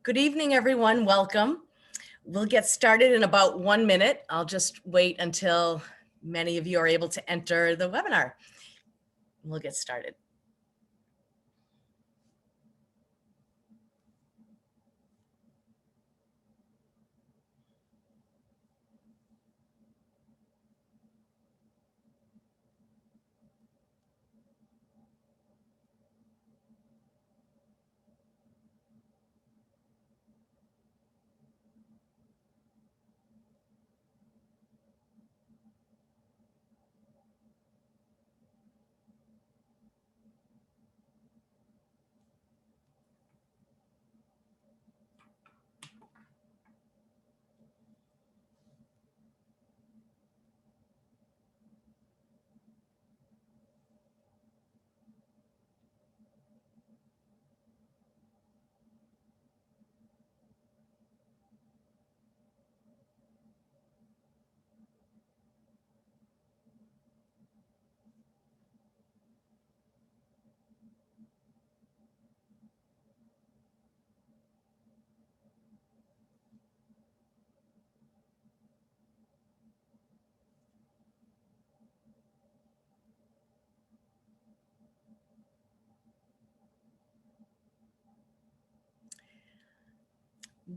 Good evening, everyone. Welcome. We'll get started in about 1 minute. I'll just wait until many of you are able to enter the webinar. We'll get started.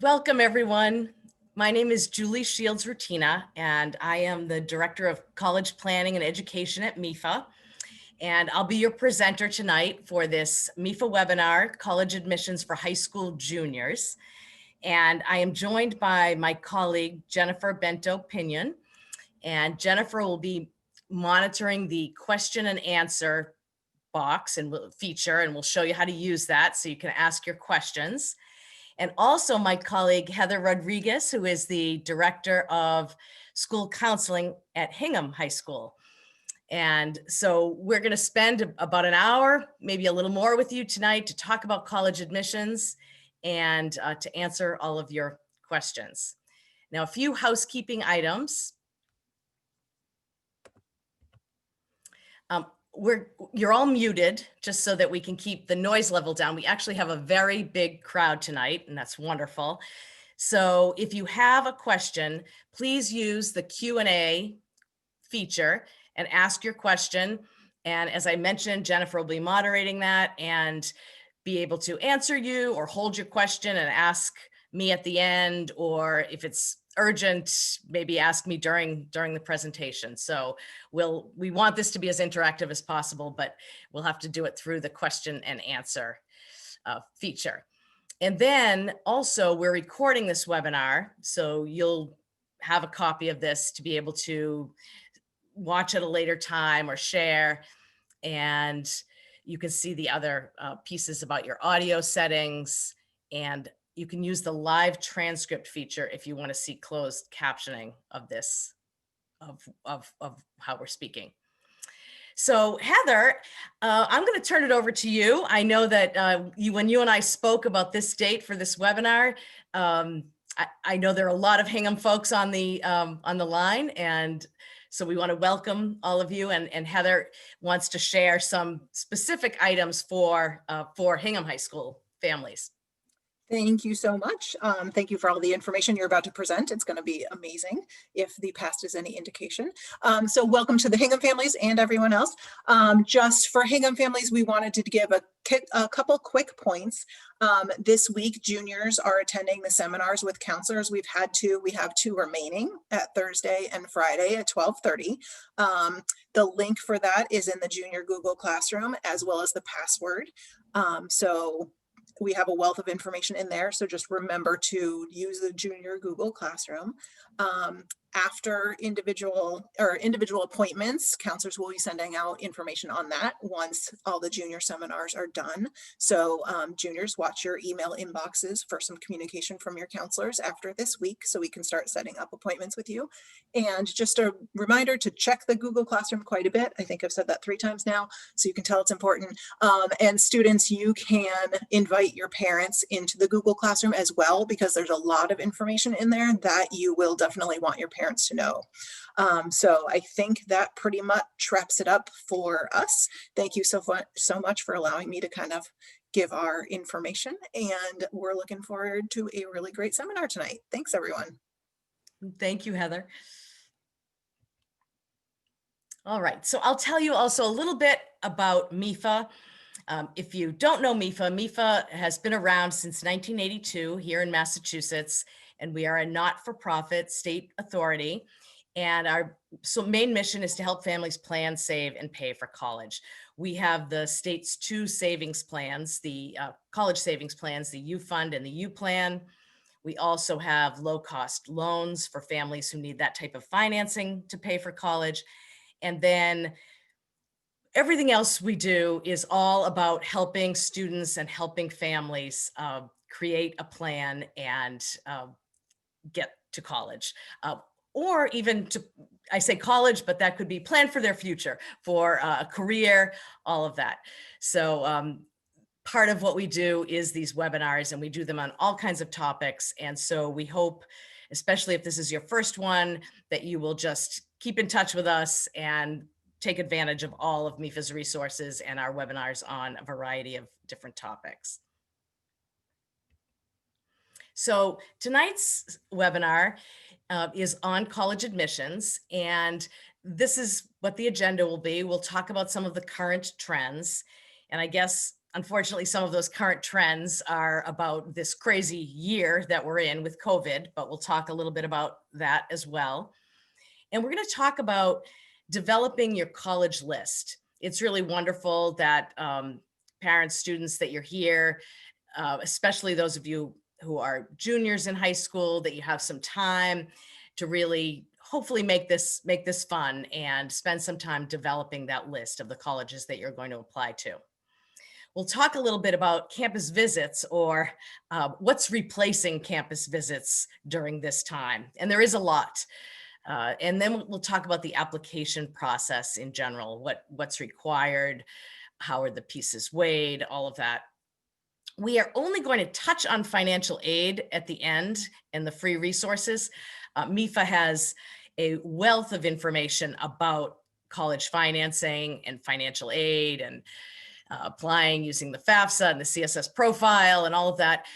Welcome, everyone. My name is Julie Shields-Rutina, and I am the Director of College Planning and Education at MEFA. And I'll be your presenter tonight for this MEFA webinar, College Admissions for High School Juniors. And I am joined by my colleague, Jennifer Bento-Pinion. And Jennifer will be monitoring the question and answer box and feature, and we'll show you how to use that so you can ask your questions. And also my colleague, Heather Rodriguez, who is the Director of School Counseling at Hingham High School. And so we're going to spend about an hour, maybe a little more with you tonight to talk about college admissions and to answer all of your questions. Now, a few housekeeping items. You're all muted just so that we can keep the noise level down. We actually have a very big crowd tonight, and that's wonderful. So if you have a question, please use the Q&A feature and ask your question. And as I mentioned, Jennifer will be moderating that and be able to answer you or hold your question and ask me at the end, or if it's urgent, maybe ask me during the presentation. So we want this to be as interactive as possible, but we'll have to do it through the question and answer feature. And then also we're recording this webinar, so you'll have a copy of this to be able to watch at a later time or share. And you can see the other pieces about your audio settings, and you can use the live transcript feature if you want to see closed captioning of this, of how we're speaking. So Heather, I'm going to turn it over to you. I know that when you and I spoke about this date for this webinar, I know there are a lot of Hingham folks on the line, and so we want to welcome all of you. And Heather wants to share some specific items for Hingham High School families. Thank you so much. Thank you for all the information you're about to present. It's going to be amazing if the past is any indication. So welcome to the Hingham families and everyone else. Just for Hingham families, we wanted to give a couple quick points. This week, juniors are attending the seminars with counselors. We have two remaining at Thursday and Friday at 12:30. The link for that is in the junior Google Classroom, as well as the password. So we have a wealth of information in there, so just remember to use the junior Google Classroom. After individual appointments, counselors will be sending out information on that once all the junior seminars are done. So juniors, watch your email inboxes for some communication from your counselors after this week, so we can start setting up appointments with you. And just a reminder to check the Google Classroom quite a bit. I think I've said that 3 times now, so you can tell it's important. And students, you can invite your parents into the Google Classroom as well, because there's a lot of information in there that you will definitely want your parents to know. So I think that pretty much wraps it up for us. Thank you so much for allowing me to kind of give our information, and we're looking forward to a really great seminar tonight. Thanks, everyone. Thank you, Heather. All right, so I'll tell you also a little bit about MEFA. If you don't know MEFA, MEFA has been around since 1982 here in Massachusetts, and we are a not-for-profit state authority. And our main mission is to help families plan, save, and pay for college. We have the state's two savings plans, the college savings plans, the U Fund and the U Plan. We also have low-cost loans for families who need that type of financing to pay for college. And then everything else we do is all about helping students and helping families create a plan and get to college. Or even to, I say college, but that could be plan for their future, for a career, all of that. So part of what we do is these webinars, and we do them on all kinds of topics. And so we hope, especially if this is your first one, that you will just keep in touch with us and take advantage of all of MEFA's resources and our webinars on a variety of different topics. So tonight's webinar is on college admissions, and this is what the agenda will be. We'll talk about some of the current trends, and I guess unfortunately some of those current trends are about this crazy year that we're in with COVID, but we'll talk a little bit about that as well. And we're going to talk about developing your college list. It's really wonderful that parents, students, that you're here, especially those of you who are juniors in high school, that you have some time to really hopefully make this fun and spend some time developing that list of the colleges that you're going to apply to. We'll talk a little bit about campus visits, or what's replacing campus visits during this time. And there is a lot. And then we'll talk about the application process in general, what's required, how are the pieces weighed, all of that. We are only going to touch on financial aid at the end and the free resources. MEFA has a wealth of information about college financing and financial aid and applying using the FAFSA and the CSS profile and all of that.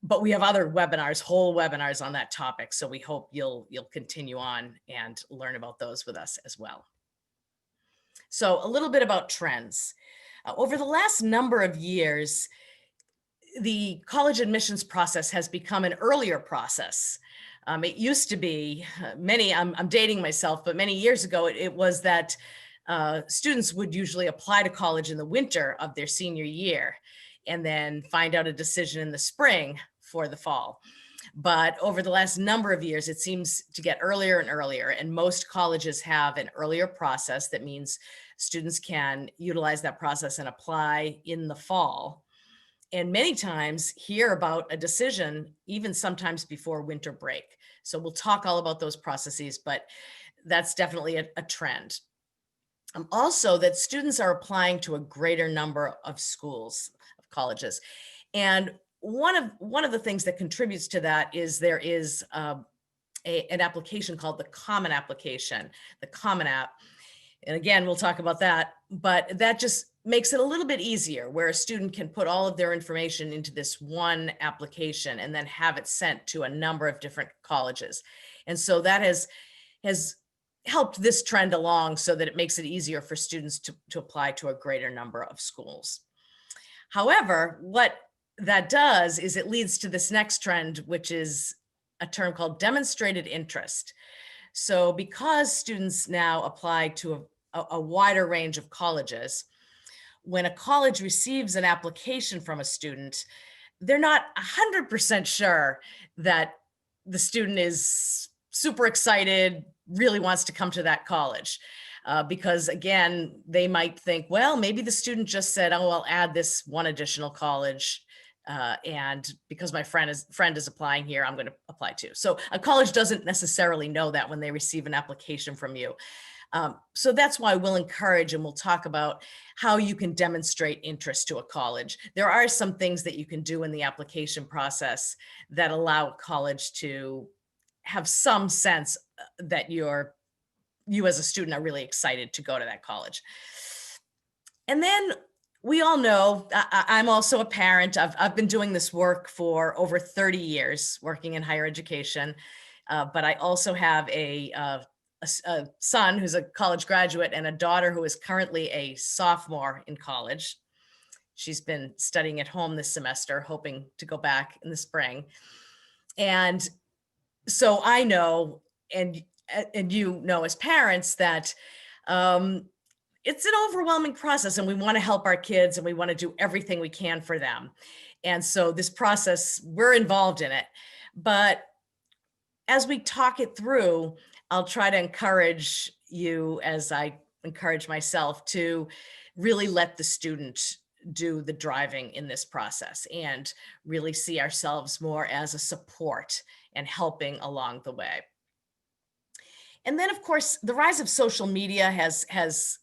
But we have other webinars, whole webinars on that topic. So we hope you'll continue on and learn about those with us as well. So a little bit about trends. Over the last number of years, the college admissions process has become an earlier process. It used to be I'm dating myself, but many years ago, it was that students would usually apply to college in the winter of their senior year and then find out a decision in the spring for the fall. But over the last number of years, it seems to get earlier and earlier, and most colleges have an earlier process. That means students can utilize that process and apply in the fall. And many times hear about a decision, even sometimes before winter break. So we'll talk all about those processes, but that's definitely a trend. Also, that students are applying to a greater number of schools, of colleges. And one of the things that contributes to that is there is an application called the Common Application, the Common App. And again, we'll talk about that, but that just makes it a little bit easier, where a student can put all of their information into this one application and then have it sent to a number of different colleges. And so that has helped this trend along, so that it makes it easier for students to apply to a greater number of schools. However, what that does is it leads to this next trend, which is a term called demonstrated interest. So because students now apply to a wider range of colleges, when a college receives an application from a student, they're not 100% sure that the student is super excited, really wants to come to that college. Because again, they might think, well, maybe the student just said, oh, I'll add this one additional college. And because my friend is applying here, I'm going to apply too. So a college doesn't necessarily know that when they receive an application from you. So that's why we'll encourage, and we'll talk about how you can demonstrate interest to a college. There are some things that you can do in the application process that allow a college to have some sense that you as a student are really excited to go to that college. And then we all know, I'm also a parent. I've been doing this work for over 30 years, working in higher education. But I also have a son who's a college graduate and a daughter who is currently a sophomore in college. She's been studying at home this semester, hoping to go back in the spring. And so I know, and you know as parents, that um, it's an overwhelming process, and we want to help our kids and we want to do everything we can for them. And so this process, we're involved in it. But as we talk it through, I'll try to encourage you, as I encourage myself, to really let the student do the driving in this process and really see ourselves more as a support and helping along the way. And then, of course, the rise of social media has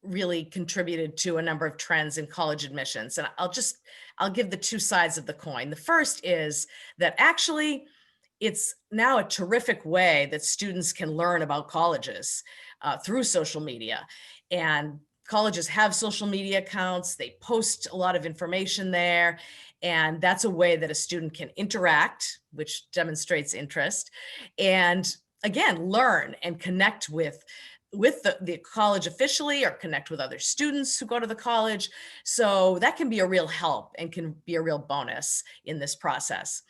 really contributed to a number of trends in college admissions. And I'll give the two sides of the coin. The first is that actually it's now a terrific way that students can learn about colleges through social media. And colleges have social media accounts. They post a lot of information there. And that's a way that a student can interact, which demonstrates interest, and again, learn and connect with the college officially, or connect with other students who go to the college. So that can be a real help and can be a real bonus in this process.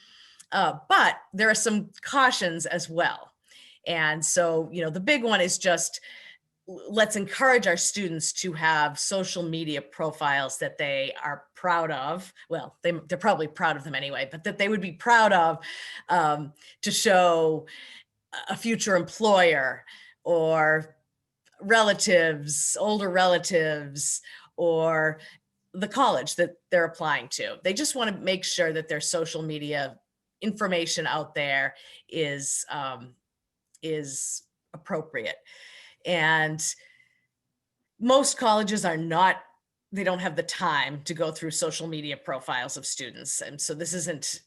But there are some cautions as well. And so, the big one is just, let's encourage our students to have social media profiles that they are proud of. Well, they're probably proud of them anyway, but that they would be proud of, to show a future employer, or relatives, older relatives, or the college that they're applying to. They just want to make sure that their social media information out there is appropriate. And most colleges they don't have the time to go through social media profiles of students. And so this isn't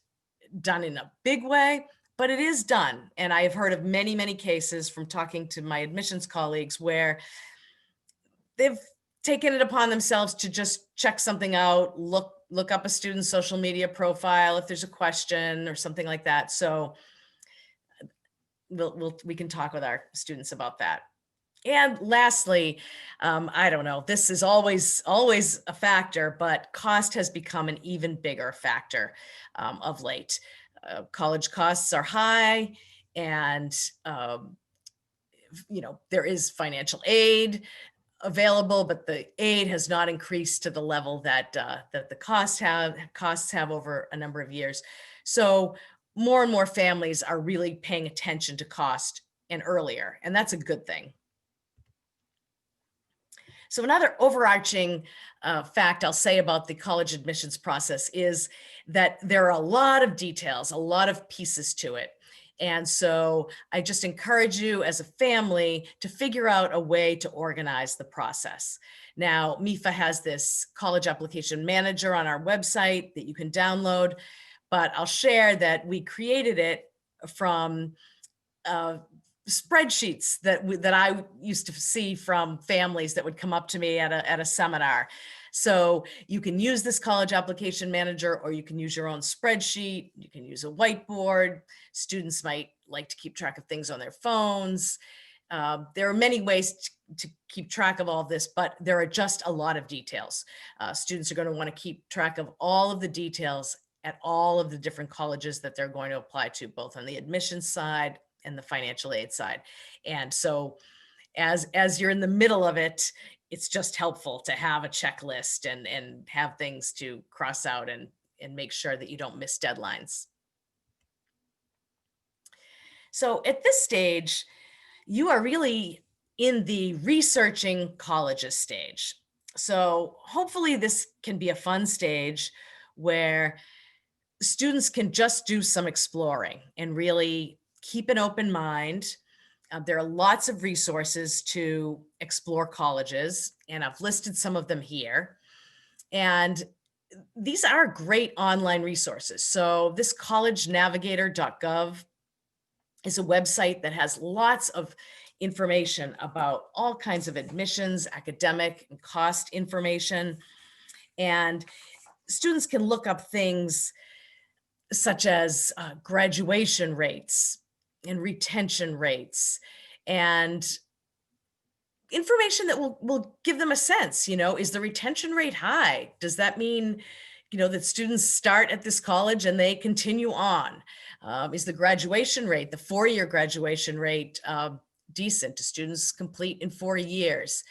done in a big way, but it is done. And I have heard of many, many cases from talking to my admissions colleagues where they've taken it upon themselves to just check something out, look up a student's social media profile if there's a question or something like that. So we can talk with our students about that. And lastly, I don't know, this is always a factor, but cost has become an even bigger factor of late. College costs are high, and there is financial aid available, but the aid has not increased to the level that the costs have over a number of years. So more and more families are really paying attention to cost and earlier, and that's a good thing. So another overarching fact I'll say about the college admissions process is that there are a lot of details, a lot of pieces to it. And so I just encourage you as a family to figure out a way to organize the process. Now, MEFA has this college application manager on our website that you can download, but I'll share that we created it from spreadsheets that I used to see from families that would come up to me at a seminar. So you can use this college application manager, or you can use your own spreadsheet. You can use a whiteboard. Students might like to keep track of things on their phones. There are many ways to keep track of all of this, but there are just a lot of details. Students are going to want to keep track of all of the details at all of the different colleges that they're going to apply to, both on the admissions side and the financial aid side. And so as you're in the middle of it, it's just helpful to have a checklist and have things to cross out and make sure that you don't miss deadlines. So at this stage, you are really in the researching colleges stage. So hopefully this can be a fun stage where students can just do some exploring and really keep an open mind. There are lots of resources to explore colleges, and I've listed some of them here. And these are great online resources. So this collegenavigator.gov is a website that has lots of information about all kinds of admissions, academic, and cost information. And students can look up things such as graduation rates and retention rates and information that will give them a sense, is the retention rate high? Does that mean, that students start at this college and they continue on? Is the graduation rate, the 4-year graduation rate, decent? Do students complete in 4 years?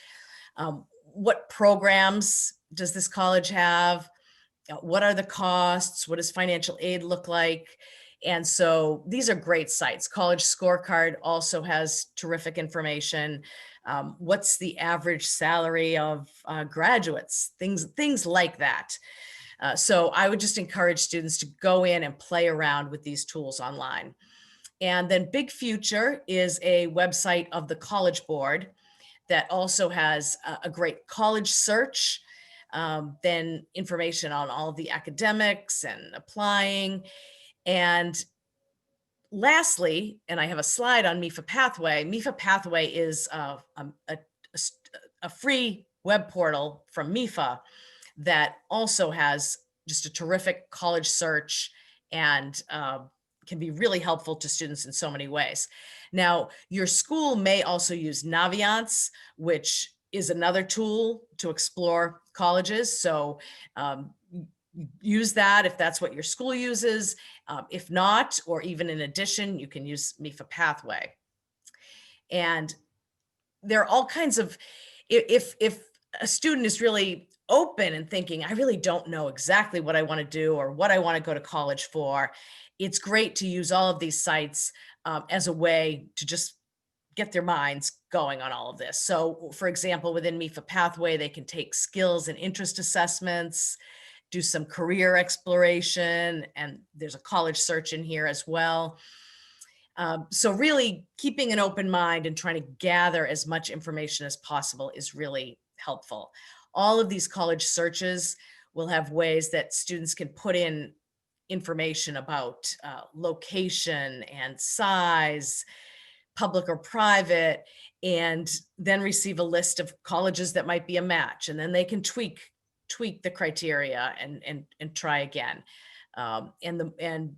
What programs does this college have? What are the costs? What does financial aid look like? And so these are great sites. College Scorecard also has terrific information. What's the average salary of graduates? Things like that. So I would just encourage students to go in and play around with these tools online. And then Big Future is a website of the College Board that also has a great college search, then information on all the academics and applying. And lastly, and I have a slide on MEFA Pathway. MEFA Pathway is a free web portal from MEFA that also has just a terrific college search and can be really helpful to students in so many ways. Now, your school may also use Naviance, which is another tool to explore colleges. So use that if that's what your school uses. If not, or even in addition, you can use MEFA Pathway. And there are all kinds of, if a student is really open and thinking, I really don't know exactly what I want to do or what I want to go to college for, it's great to use all of these sites as a way to just get their minds going on all of this. So for example, within MEFA Pathway, they can take skills and interest assessments, do some career exploration, and there's a college search in here as well. So really keeping an open mind and trying to gather as much information as possible is really helpful. All of these college searches will have ways that students can put in information about location and size, public or private, and then receive a list of colleges that might be a match. And then they can tweak the criteria and try again. And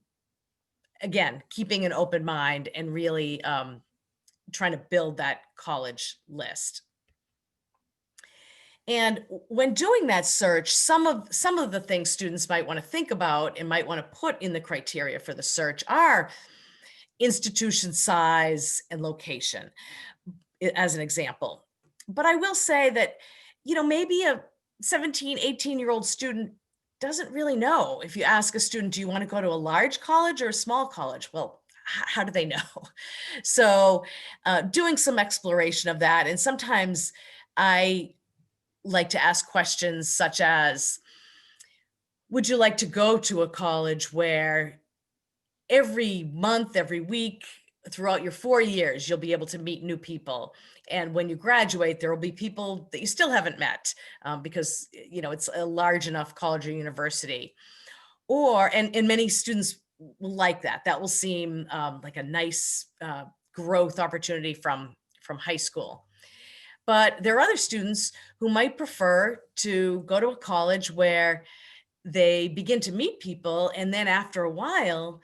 again, keeping an open mind and really trying to build that college list. And when doing that search, some of the things students might want to think about and might want to put in the criteria for the search are institution size and location, as an example. But I will say that, maybe a 17, 18-year-old student doesn't really know. If you ask a student, do you want to go to a large college or a small college? Well, how do they know? So doing some exploration of that. And sometimes I like to ask questions such as, would you like to go to a college where every month, every week, throughout your 4 years, you'll be able to meet new people. And when you graduate, there will be people that you still haven't met because, it's a large enough college or university. And many students will like that. That will seem like a nice growth opportunity from high school. But there are other students who might prefer to go to a college where they begin to meet people, and then after a while,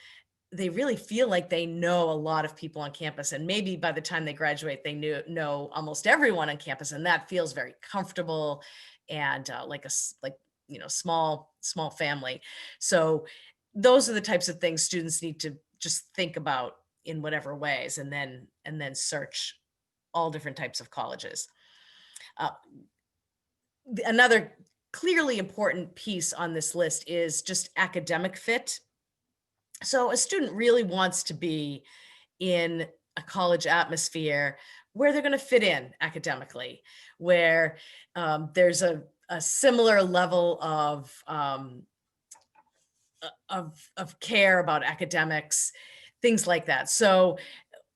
they really feel like they know a lot of people on campus. And maybe by the time they graduate, they know almost everyone on campus. And that feels very comfortable and like small family. So those are the types of things students need to just think about in whatever ways, and then search all different types of colleges. Another clearly important piece on this list is just academic fit. So a student really wants to be in a college atmosphere where they're going to fit in academically, where there's a similar level of care about academics, things like that. So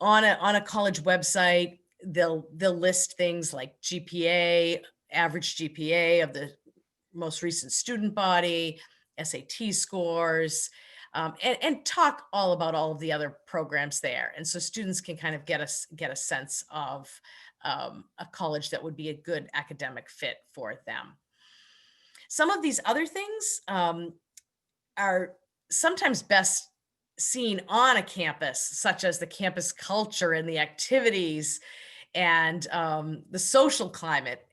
on a college website, they'll list things like GPA, average GPA of the most recent student body, SAT scores, and talk all about all of the other programs there. And so students can kind of get a sense of a college that would be a good academic fit for them. Some of these other things are sometimes best seen on a campus, such as the campus culture and the activities and the social climate.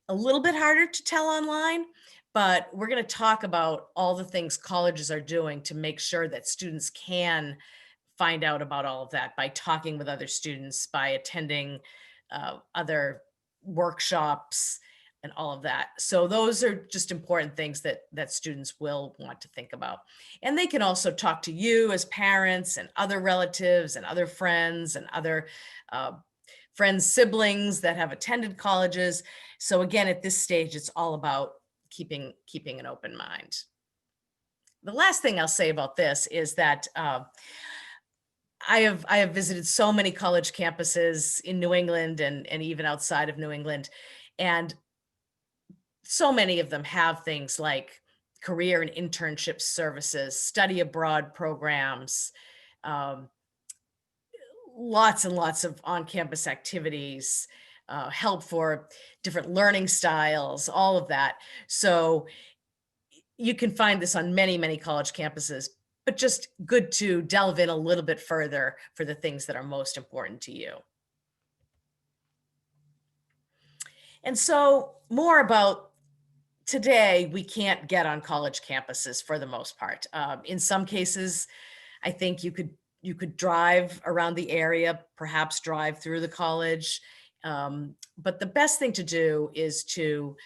A little bit harder to tell online, but we're going to talk about all the things colleges are doing to make sure that students can find out about all of that by talking with other students, by attending other workshops and all of that. So those are just important things that students will want to think about. And they can also talk to you as parents and other relatives and other friends and other friends' siblings that have attended colleges. So again, at this stage, it's all about keeping an open mind. The last thing I'll say about this is that I have visited so many college campuses in New England and even outside of New England, and so many of them have things like career and internship services, study abroad programs, lots and lots of on-campus activities, help for different learning styles, all of that. So you can find this on many, many college campuses, but just good to delve in a little bit further for the things that are most important to you. And so more about today, we can't get on college campuses for the most part. In some cases, I think you could drive around the area, perhaps drive through the college. But the best thing to do is to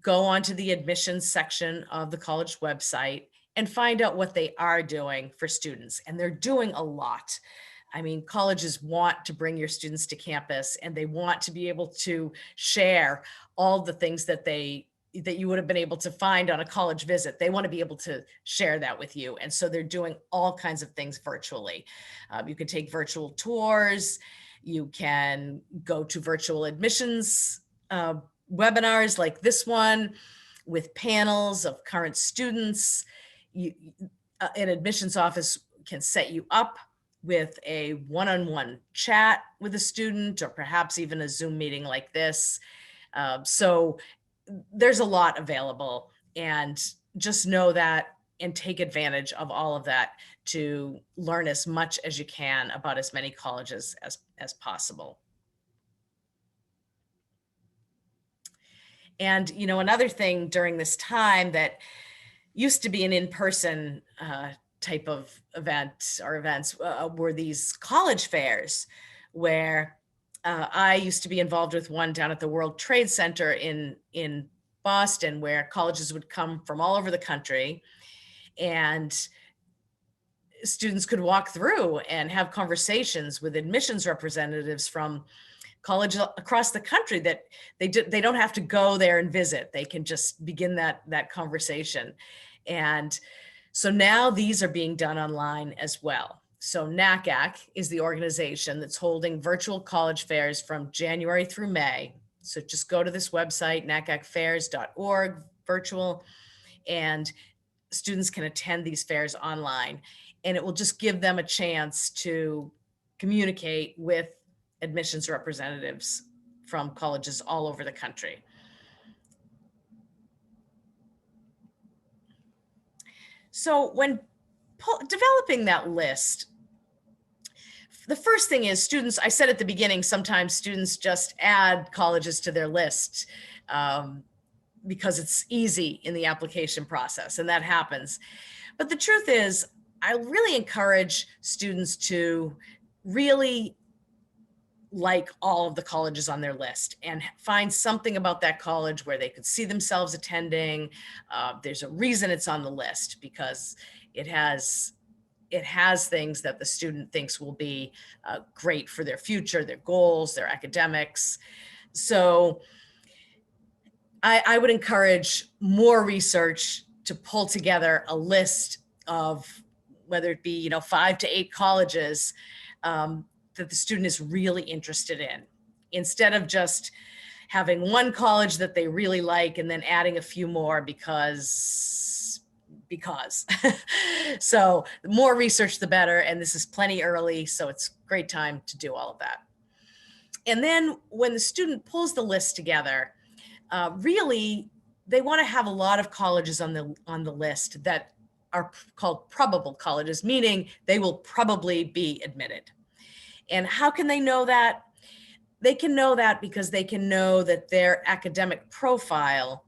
go onto the admissions section of the college website and find out what they are doing for students. And they're doing a lot. I mean, colleges want to bring your students to campus, and they want to be able to share all the things that you would have been able to find on a college visit. They want to be able to share that with you. And so they're doing all kinds of things virtually. You can take virtual tours. You can go to virtual admissions webinars like this one with panels of current students. An admissions office can set you up with a one-on-one chat with a student, or perhaps even a Zoom meeting like this. So there's a lot available, and just know that and take advantage of all of that to learn as much as you can about as many colleges as possible. And, another thing during this time that used to be an in-person type of event or events were these college fairs, where I used to be involved with one down at the World Trade Center in Boston, where colleges would come from all over the country, and students could walk through and have conversations with admissions representatives from colleges across the country that they don't have to go there and visit. They can just begin that conversation. And so now these are being done online as well. So NACAC is the organization that's holding virtual college fairs from January through May. So just go to this website, nacacfairs.org, virtual, and students can attend these fairs online. And it will just give them a chance to communicate with admissions representatives from colleges all over the country. So when developing that list, the first thing is students, I said at the beginning, sometimes students just add colleges to their list because it's easy in the application process, and that happens. But the truth is, I really encourage students to really like all of the colleges on their list and find something about that college where they could see themselves attending. There's a reason it's on the list, because it has things that the student thinks will be great for their future, their goals, their academics. So I would encourage more research to pull together a list of, whether it be 5 to 8 colleges that the student is really interested in, instead of just having one college that they really like and then adding a few more because because. So the more research, the better. And this is plenty early. So it's a great time to do all of that. And then when the student pulls the list together, really, they want to have a lot of colleges on the list that are called probable colleges, meaning they will probably be admitted. And how can they know that? They can know that because they can know that their academic profile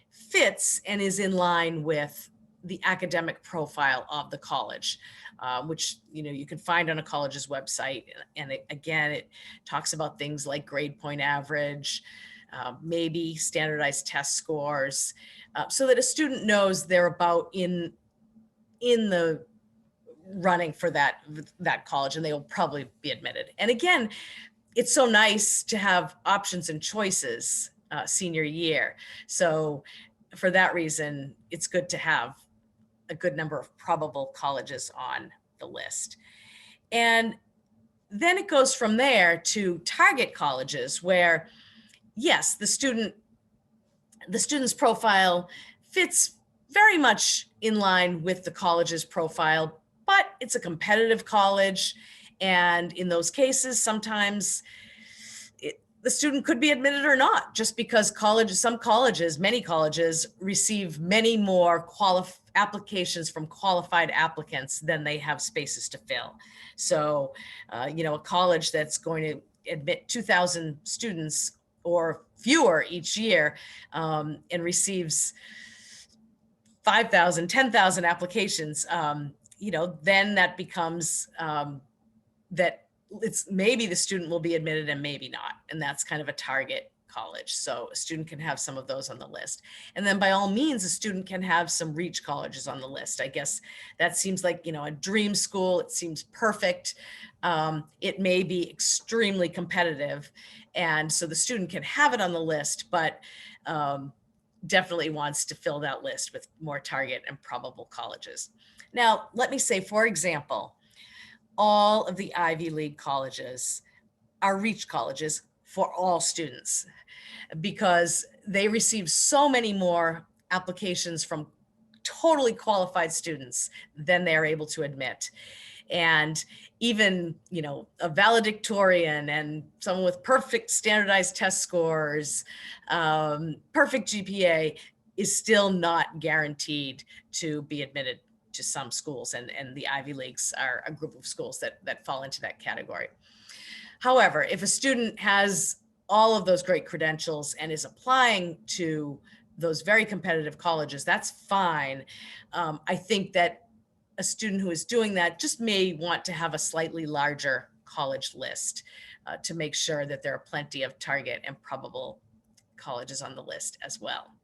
fits and is in line with the academic profile of the college, which you can find on a college's website. And it talks about things like grade point average, maybe standardized test scores, so that a student knows they're about in the running for that college, and they will probably be admitted. And again, it's so nice to have options and choices senior year. So for that reason, it's good to have a good number of probable colleges on the list. And then it goes from there to target colleges where, yes, the student's profile fits very much in line with the college's profile, but it's a competitive college. And in those cases, sometimes the student could be admitted or not, just because many colleges receive many more applications from qualified applicants than they have spaces to fill. So, a college that's going to admit 2,000 students or fewer each year and receives 5,000, 10,000 applications, then that becomes that it's maybe the student will be admitted and maybe not. And that's kind of a target college. So a student can have some of those on the list. And then by all means, a student can have some reach colleges on the list. I guess that seems like, a dream school. It seems perfect. It may be extremely competitive. And so the student can have it on the list, but definitely wants to fill that list with more target and probable colleges. Now, let me say, for example, all of the Ivy League colleges are reach colleges for all students because they receive so many more applications from totally qualified students than they're able to admit. And even, a valedictorian and someone with perfect standardized test scores, perfect GPA is still not guaranteed to be admitted to some schools, and the Ivy Leagues are a group of schools that fall into that category. However, if a student has all of those great credentials and is applying to those very competitive colleges, that's fine. I think that a student who is doing that just may want to have a slightly larger college list to make sure that there are plenty of target and probable colleges on the list as well.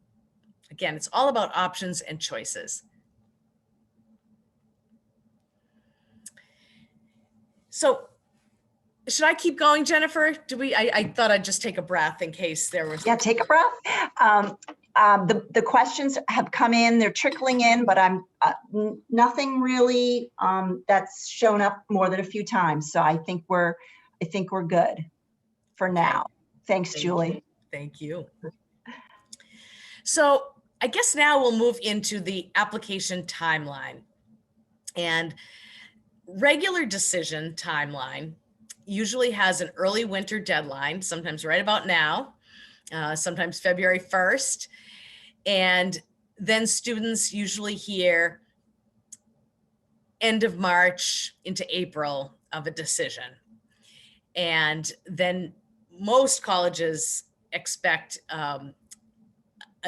Again, it's all about options and choices. So should I keep going, Jennifer? I thought I'd just take a breath in case there was. Yeah, take a breath. The questions have come in, they're trickling in, but I'm nothing really that's shown up more than a few times. So I think we're good for now. Thanks, Julie. Thank you. So I guess now we'll move into the application timeline. And regular decision timeline usually has an early winter deadline, sometimes right about now, sometimes February 1st. And then students usually hear end of March into April of a decision. And then most colleges expect a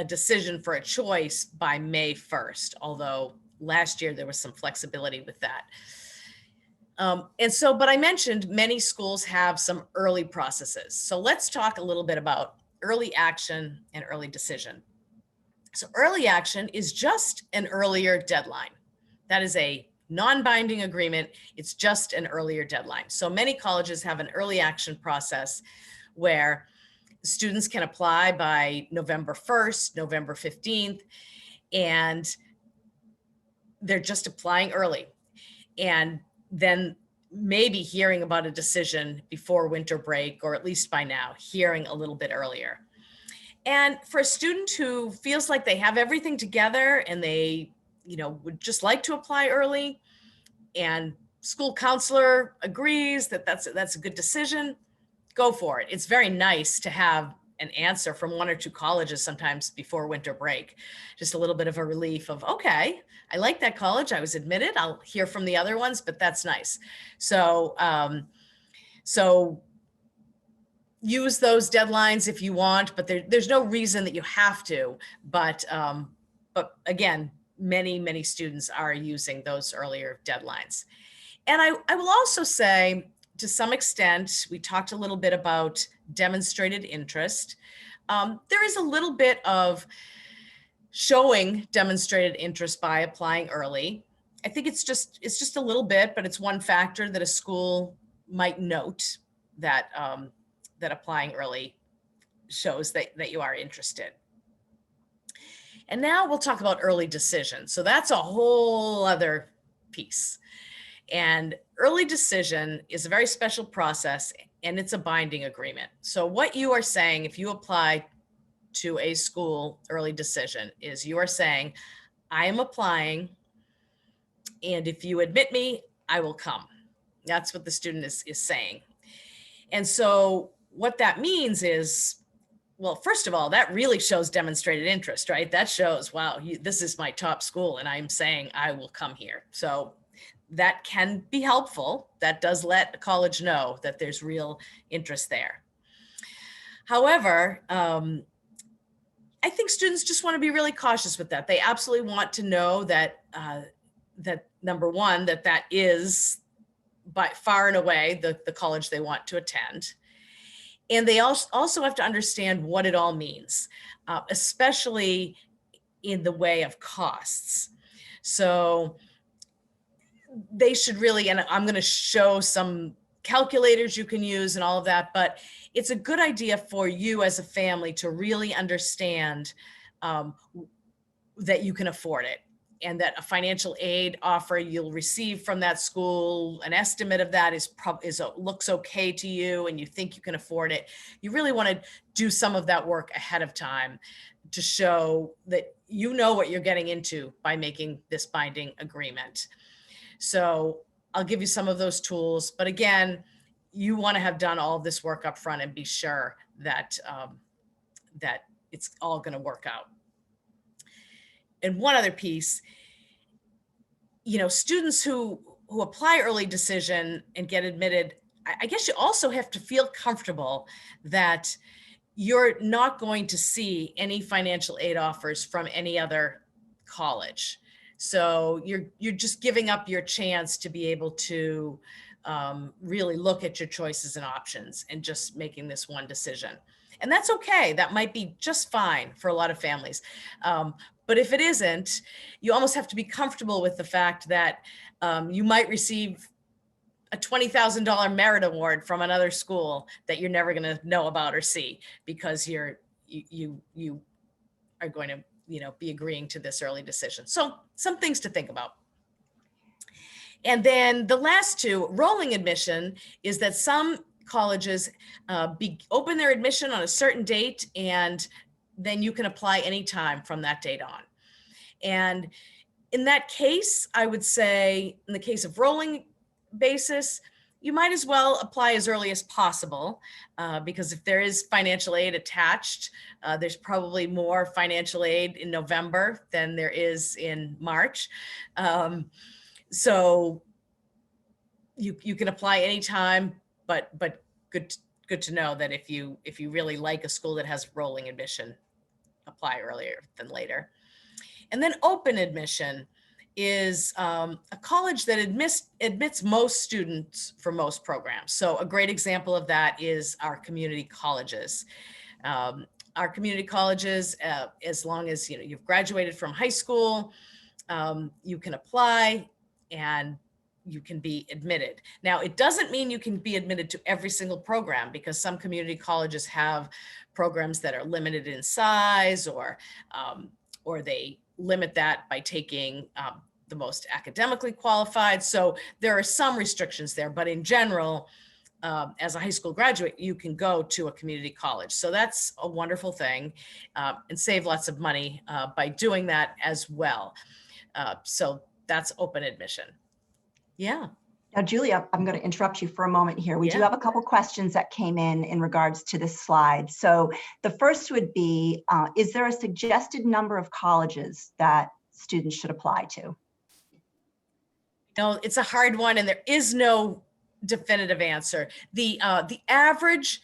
decision for a choice by May 1st, although last year there was some flexibility with that. But I mentioned many schools have some early processes. So let's talk a little bit about early action and early decision. So early action is just an earlier deadline. That is a non-binding agreement. It's just an earlier deadline. So many colleges have an early action process where students can apply by November 1st, November 15th, and they're just applying early. And then maybe hearing about a decision before winter break, or at least by now, hearing a little bit earlier. And for a student who feels like they have everything together and they would just like to apply early, and school counselor agrees that that's a good decision, go for it. It's very nice to have an answer from 1 or 2 colleges sometimes before winter break. Just a little bit of a relief of, okay, I like that college, I was admitted, I'll hear from the other ones, but that's nice. So, so use those deadlines if you want, but there's no reason that you have to. But again, many students are using those earlier deadlines. And I will also say, to some extent, we talked a little bit about demonstrated interest. There is a little bit of showing demonstrated interest by applying early. I think it's just a little bit, but it's one factor that a school might note, that that applying early shows that you are interested. And now we'll talk about early decision. So that's a whole other piece. And early decision is a very special process, and it's a binding agreement. So what you are saying, if you apply to a school early decision, is you are saying, I am applying, and if you admit me, I will come. That's what the student is saying. And so what that means is, well, first of all, that really shows demonstrated interest, right? That shows, wow, this is my top school, and I'm saying I will come here. So that can be helpful. That does let a college know that there's real interest there. However, I think students just want to be really cautious with that. They absolutely want to know that, that number one, that is by far and away the college they want to attend. And they also have to understand what it all means, especially in the way of costs. So they should really, and I'm going to show some calculators you can use and all of that, but it's a good idea for you as a family to really understand that you can afford it, and that a financial aid offer you'll receive from that school, an estimate of that looks okay to you, and you think you can afford it. You really want to do some of that work ahead of time to show that you know what you're getting into by making this binding agreement. So I'll give you some of those tools, but again, you want to have done all of this work up front and be sure that that it's all going to work out. And one other piece, students who apply early decision and get admitted, I guess you also have to feel comfortable that you're not going to see any financial aid offers from any other college. So you're just giving up your chance to be able to really look at your choices and options and just making this one decision. And that's okay. That might be just fine for a lot of families. But if it isn't, you almost have to be comfortable with the fact that you might receive a $20,000 merit award from another school that you're never going to know about or see, because you are going to be agreeing to this early decision. So some things to think about. And then the last two, rolling admission, is that some colleges open their admission on a certain date, and then you can apply anytime from that date on. And in that case, I would say, in the case of rolling basis, you might as well apply as early as possible, because if there is financial aid attached, there's probably more financial aid in November than there is in March. So you can apply anytime, but good to know that if you really like a school that has rolling admission, apply earlier than later. And then open admission is a college that admits most students for most programs. So a great example of that is our community colleges. Our community colleges, as long as you've graduated from high school, you can apply and you can be admitted. Now, it doesn't mean you can be admitted to every single program, because some community colleges have programs that are limited in size, or they limit that by taking the most academically qualified. So there are some restrictions there, but in general, as a high school graduate, you can go to a community college. So that's a wonderful thing, and save lots of money by doing that as well. So that's open admission. Yeah. Now, Julia, I'm going to interrupt you for a moment here. We do Yeah. have a couple questions that came in regards to this slide. So the first would be, is there a suggested number of colleges that students should apply to? No, it's a hard one, and there is no definitive answer. The average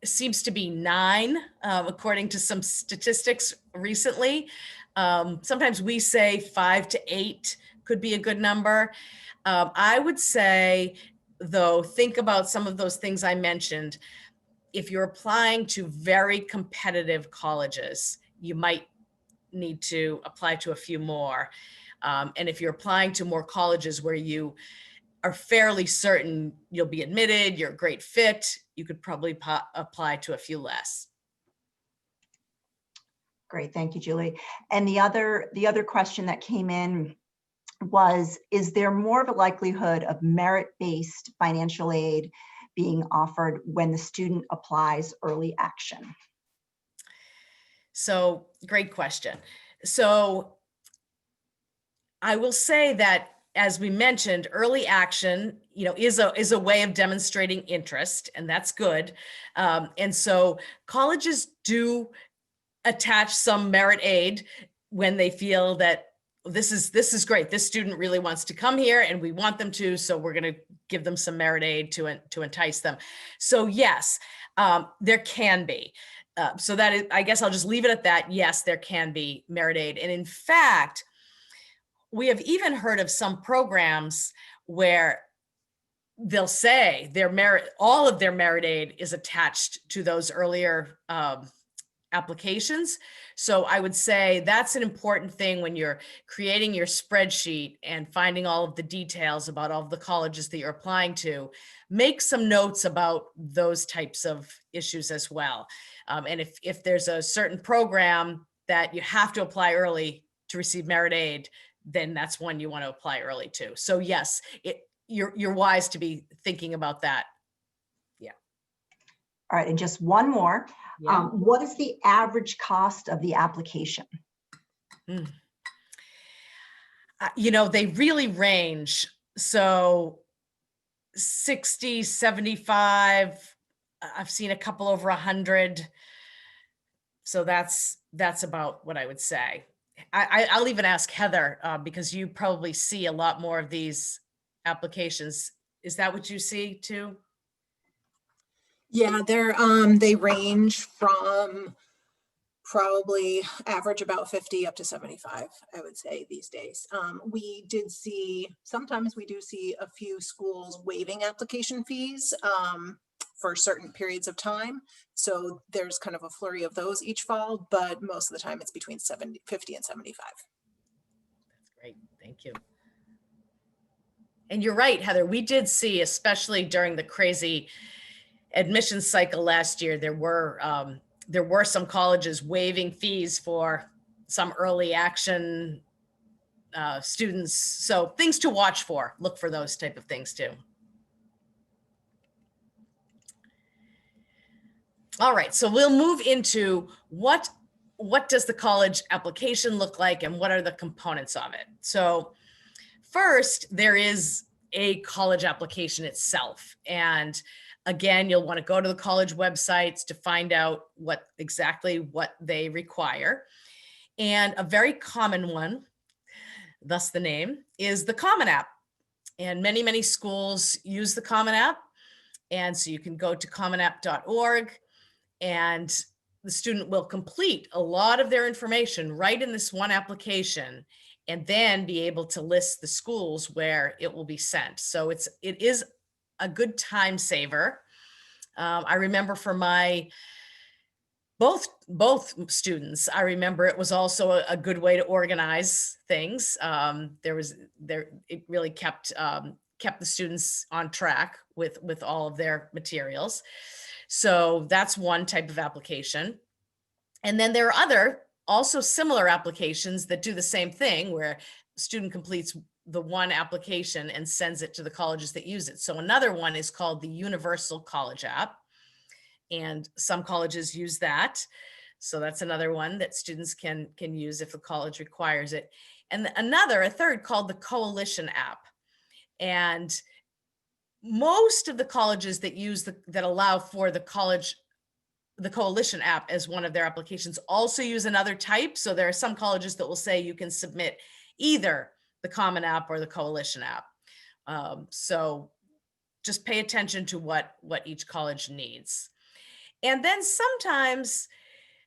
seems to be 9, according to some statistics recently. Sometimes we say 5 to 8 could be a good number. I would say, though, think about some of those things I mentioned. If you're applying to very competitive colleges, you might need to apply to a few more. And if you're applying to more colleges where you are fairly certain you'll be admitted, you're a great fit, you could probably apply to a few less. Great, thank you, Julie. And the other question that came in was, is there more of a likelihood of merit-based financial aid being offered when the student applies early action? So, great question. So I will say that, as we mentioned, early action, is a way of demonstrating interest, and that's good. And so colleges do attach some merit aid when they feel that this is great. This student really wants to come here, and we want them to, so we're going to give them some merit aid to entice them. So yes, there can be. So that is, I guess I'll just leave it at that. Yes, there can be merit aid, and in fact, we have even heard of some programs where they'll say all of their merit aid is attached to those earlier applications. So I would say that's an important thing when you're creating your spreadsheet and finding all of the details about all of the colleges that you're applying to. Make some notes about those types of issues as well. And if there's a certain program that you have to apply early to receive merit aid, then that's one you want to apply early to. So yes, you're wise to be thinking about that. Yeah. All right, and just one more. Yeah. What is the average cost of the application? They really range. So 60, 75, I've seen a couple over 100. So that's about what I would say. I'll even ask Heather, because you probably see a lot more of these applications. Is that what you see too? Yeah, they range from probably average about 50 up to 75, I would say, these days. Sometimes we do see a few schools waiving application fees for certain periods of time. So there's kind of a flurry of those each fall, but most of the time it's between 50 and 75. That's great, thank you. And you're right, Heather, we did see, especially during the crazy admissions cycle last year, there were some colleges waiving fees for some early action students. So things to watch for. Look for those type of things too. All right, so we'll move into what does the college application look like and what are the components of it. So first, there is a college application itself. And again, you'll want to go to the college websites to find out exactly what they require. And a very common one, thus the name, is the Common App. And many, many schools use the Common App. And so you can go to commonapp.org, and the student will complete a lot of their information right in this one application, and then be able to list the schools where it will be sent. So it is a good time saver. I remember for my both students, I remember it was also a good way to organize things. It really kept the students on track with all of their materials. So that's one type of application. And then there are other also similar applications that do the same thing, where the student completes the one application and sends it to the colleges that use it. So another one is called the Universal College App, and some colleges use that. So that's another one that students can use if the college requires it. And a third called the Coalition app. And most of the colleges that that allow for the Coalition app as one of their applications also use another type. So there are some colleges that will say you can submit either the Common App or the Coalition app. So just pay attention to what each college needs. And then sometimes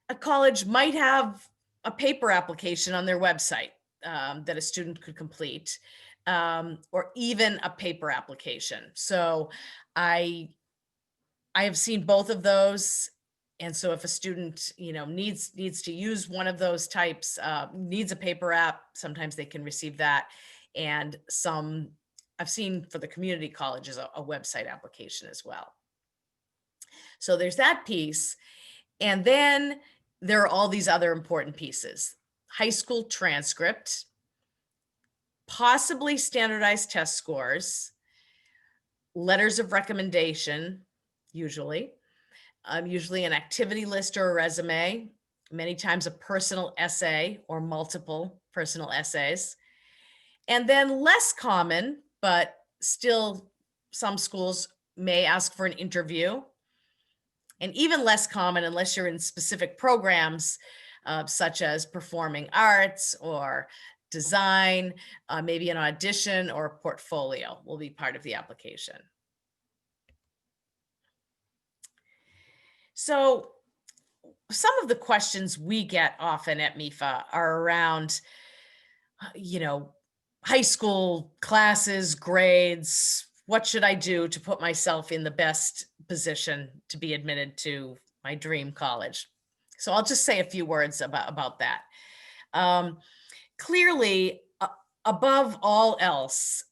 a college might have a paper application on their website that a student could complete, or even a paper application. So I have seen both of those. And so if a student, needs to use one of those types, needs a paper app, sometimes they can receive that. And some I've seen for the community colleges a website application as well. So there's that piece. And then there are all these other important pieces: high school transcript, possibly standardized test scores, letters of recommendation, usually an activity list or a resume, many times a personal essay or multiple personal essays. And then less common, but still some schools may ask for an interview. And even less common, unless you're in specific programs, such as performing arts or design, maybe an audition or a portfolio will be part of the application. So some of the questions we get often at MEFA are around, high school classes, grades. What should I do to put myself in the best position to be admitted to my dream college? So I'll just say a few words about that. Clearly, above all else,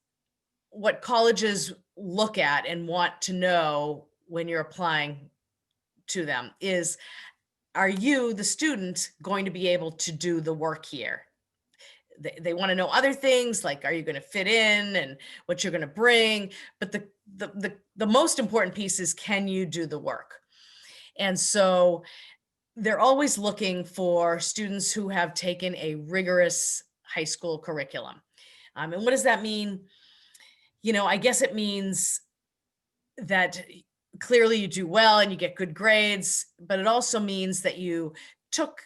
what colleges look at and want to know when you're applying to them is, are you, the student, going to be able to do the work here? They want to know other things like, are you going to fit in and what you're going to bring? But the most important piece is, can you do the work? And so they're always looking for students who have taken a rigorous high school curriculum. And what does that mean? I guess it means that clearly you do well and you get good grades, but it also means that you took,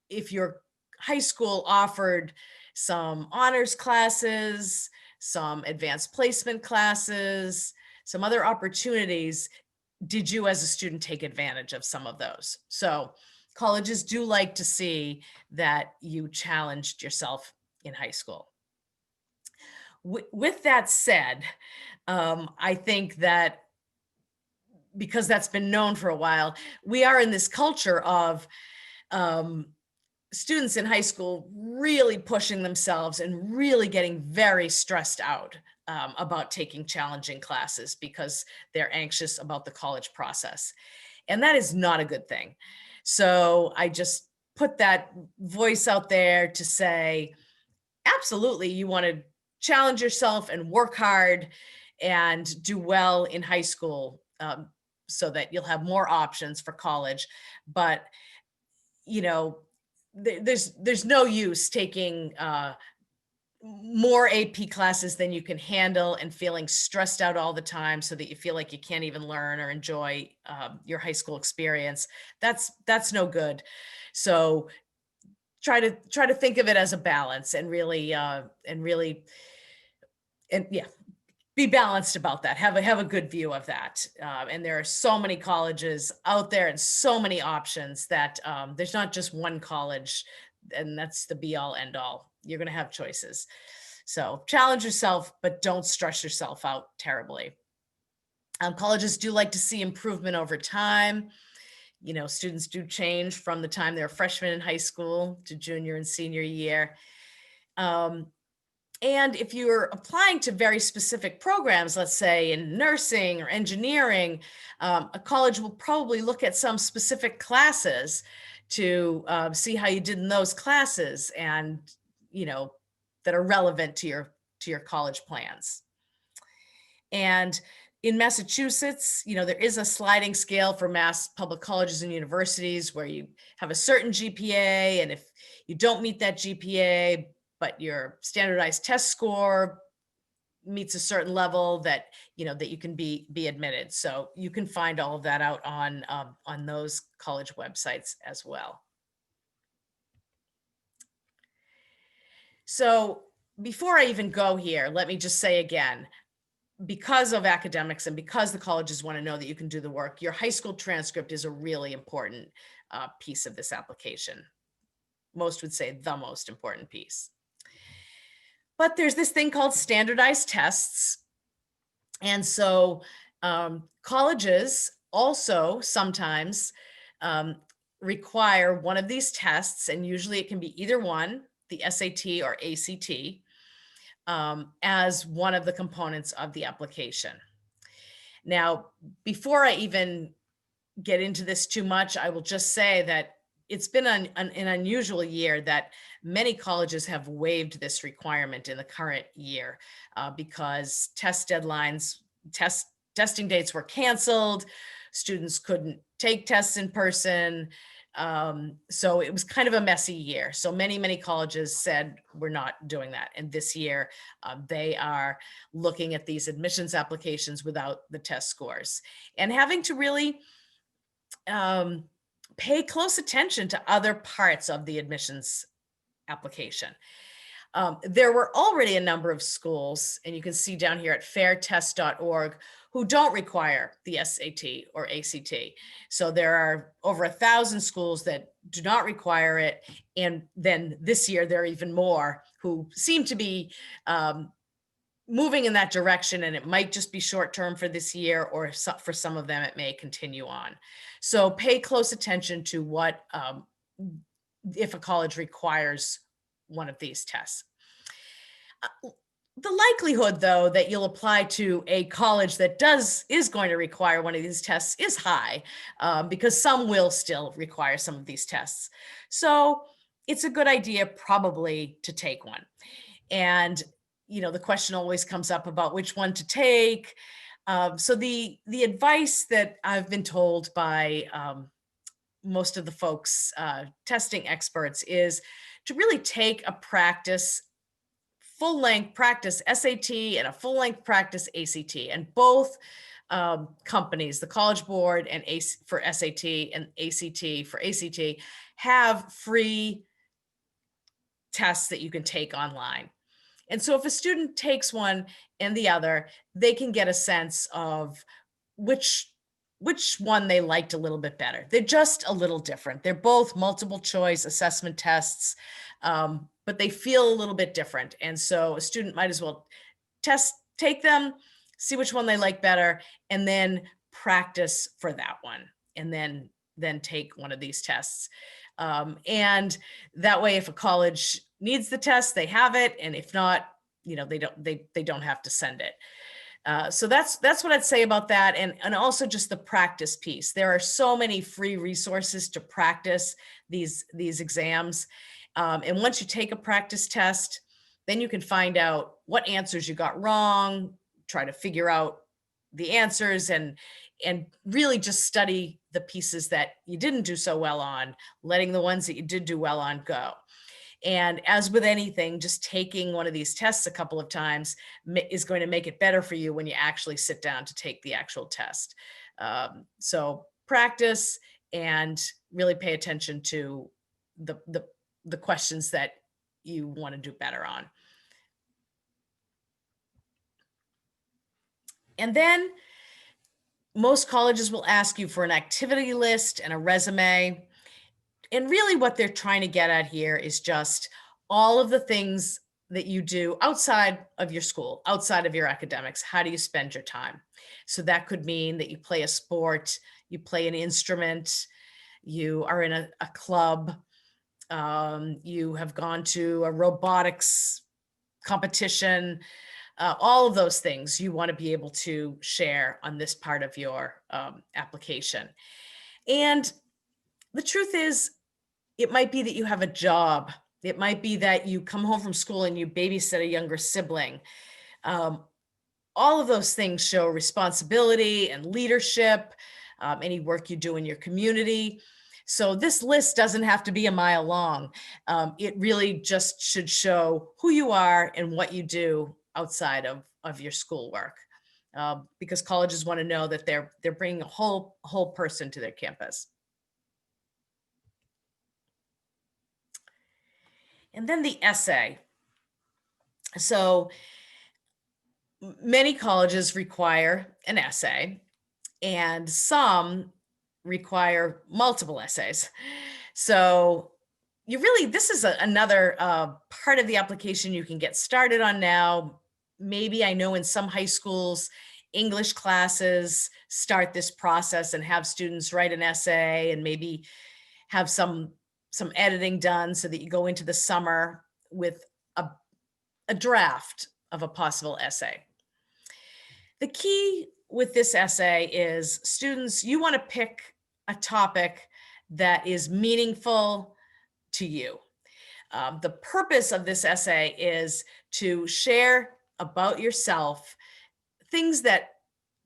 if your high school offered some honors classes, some advanced placement classes, some other opportunities, did you as a student take advantage of some of those? So colleges do like to see that you challenged yourself in high school. With that said, I think that because that's been known for a while, we are in this culture of students in high school really pushing themselves and really getting very stressed out about taking challenging classes because they're anxious about the college process. And that is not a good thing. So I just put that voice out there to say, absolutely, you want to challenge yourself and work hard and do well in high school, so that you'll have more options for college. But, there's no use taking more AP classes than you can handle and feeling stressed out all the time so that you feel like you can't even learn or enjoy your high school experience. That's no good. So try to think of it as a balance and really be balanced about that. Have a good view of that. And there are so many colleges out there and so many options that there's not just one college, and that's the be all end all. You're going to have choices. So challenge yourself, but don't stress yourself out terribly. Colleges do like to see improvement over time. Students do change from the time they're freshmen in high school to junior and senior year. And if you're applying to very specific programs, let's say in nursing or engineering, a college will probably look at some specific classes to see how you did in those classes and, that are relevant to your college plans. And In Massachusetts, there is a sliding scale for mass public colleges and universities where you have a certain GPA, and if you don't meet that GPA, but your standardized test score meets a certain level, that that you can be admitted. So you can find all of that out on those college websites as well. So before I even go here, let me just say again, because of academics and because the colleges want to know that you can do the work, your high school transcript is a really important piece of this application. Most would say the most important piece. But there's this thing called standardized tests. And so colleges also sometimes require one of these tests, and usually it can be either one, the SAT or ACT, as one of the components of the application. Now, before I even get into this too much, I will just say that it's been an unusual year that many colleges have waived this requirement in the current year because test deadlines, testing dates were canceled, students couldn't take tests in person. So it was kind of a messy year. So many colleges said, we're not doing that. And this year they are looking at these admissions applications without the test scores and having to really pay close attention to other parts of the admissions application. There were already a number of schools, and you can see down here at fairtest.org, who don't require the SAT or ACT. So there are over 1,000 schools that do not require it. And then this year, there are even more who seem to be moving in that direction, and it might just be short-term for this year, or for some of them, it may continue on. So pay close attention to what, if a college requires one of these tests. The likelihood, though, that you'll apply to a college that is going to require one of these tests is high, because some will still require some of these tests. So it's a good idea probably to take one. And the question always comes up about which one to take. So the advice that I've been told by most of the folks, testing experts, is to really take a full-length practice SAT and a full-length practice ACT. And both companies, the College Board and for SAT and ACT for ACT, have free tests that you can take online. And so if a student takes one and the other, they can get a sense of which one they liked a little bit better. They're just a little different. They're both multiple choice assessment tests, but they feel a little bit different. And so a student might as well take them, see which one they like better, and then practice for that one, and then take one of these tests. And that way, if a college needs the test, they have it, and if not, they don't have to send it. So that's what I'd say about that, and also just the practice piece. There are so many free resources to practice these exams, and once you take a practice test, then you can find out what answers you got wrong, try to figure out the answers, and really just study the pieces that you didn't do so well on, letting the ones that you did do well on go. And as with anything, just taking one of these tests a couple of times is going to make it better for you when you actually sit down to take the actual test. So practice and really pay attention to the questions that you want to do better on. And then most colleges will ask you for an activity list and a resume. And really what they're trying to get at here is just all of the things that you do outside of your school, outside of your academics. How do you spend your time? So that could mean that you play a sport, you play an instrument, you are in a club, you have gone to a robotics competition, all of those things you want to be able to share on this part of your application. And the truth is, it might be that you have a job. It might be that you come home from school and you babysit a younger sibling. all of those things show responsibility and leadership, any work you do in your community. So this list doesn't have to be a mile long. It really just should show who you are and what you do outside of your schoolwork, because colleges want to know that they're bringing a whole person to their campus. And then the essay. So many colleges require an essay, and some require multiple essays. So this is another part of the application you can get started on now. Maybe, I know in some high schools, English classes start this process and have students write an essay and maybe have some editing done so that you go into the summer with a draft of a possible essay. The key with this essay is, students, you want to pick a topic that is meaningful to you. The purpose of this essay is to share about yourself things that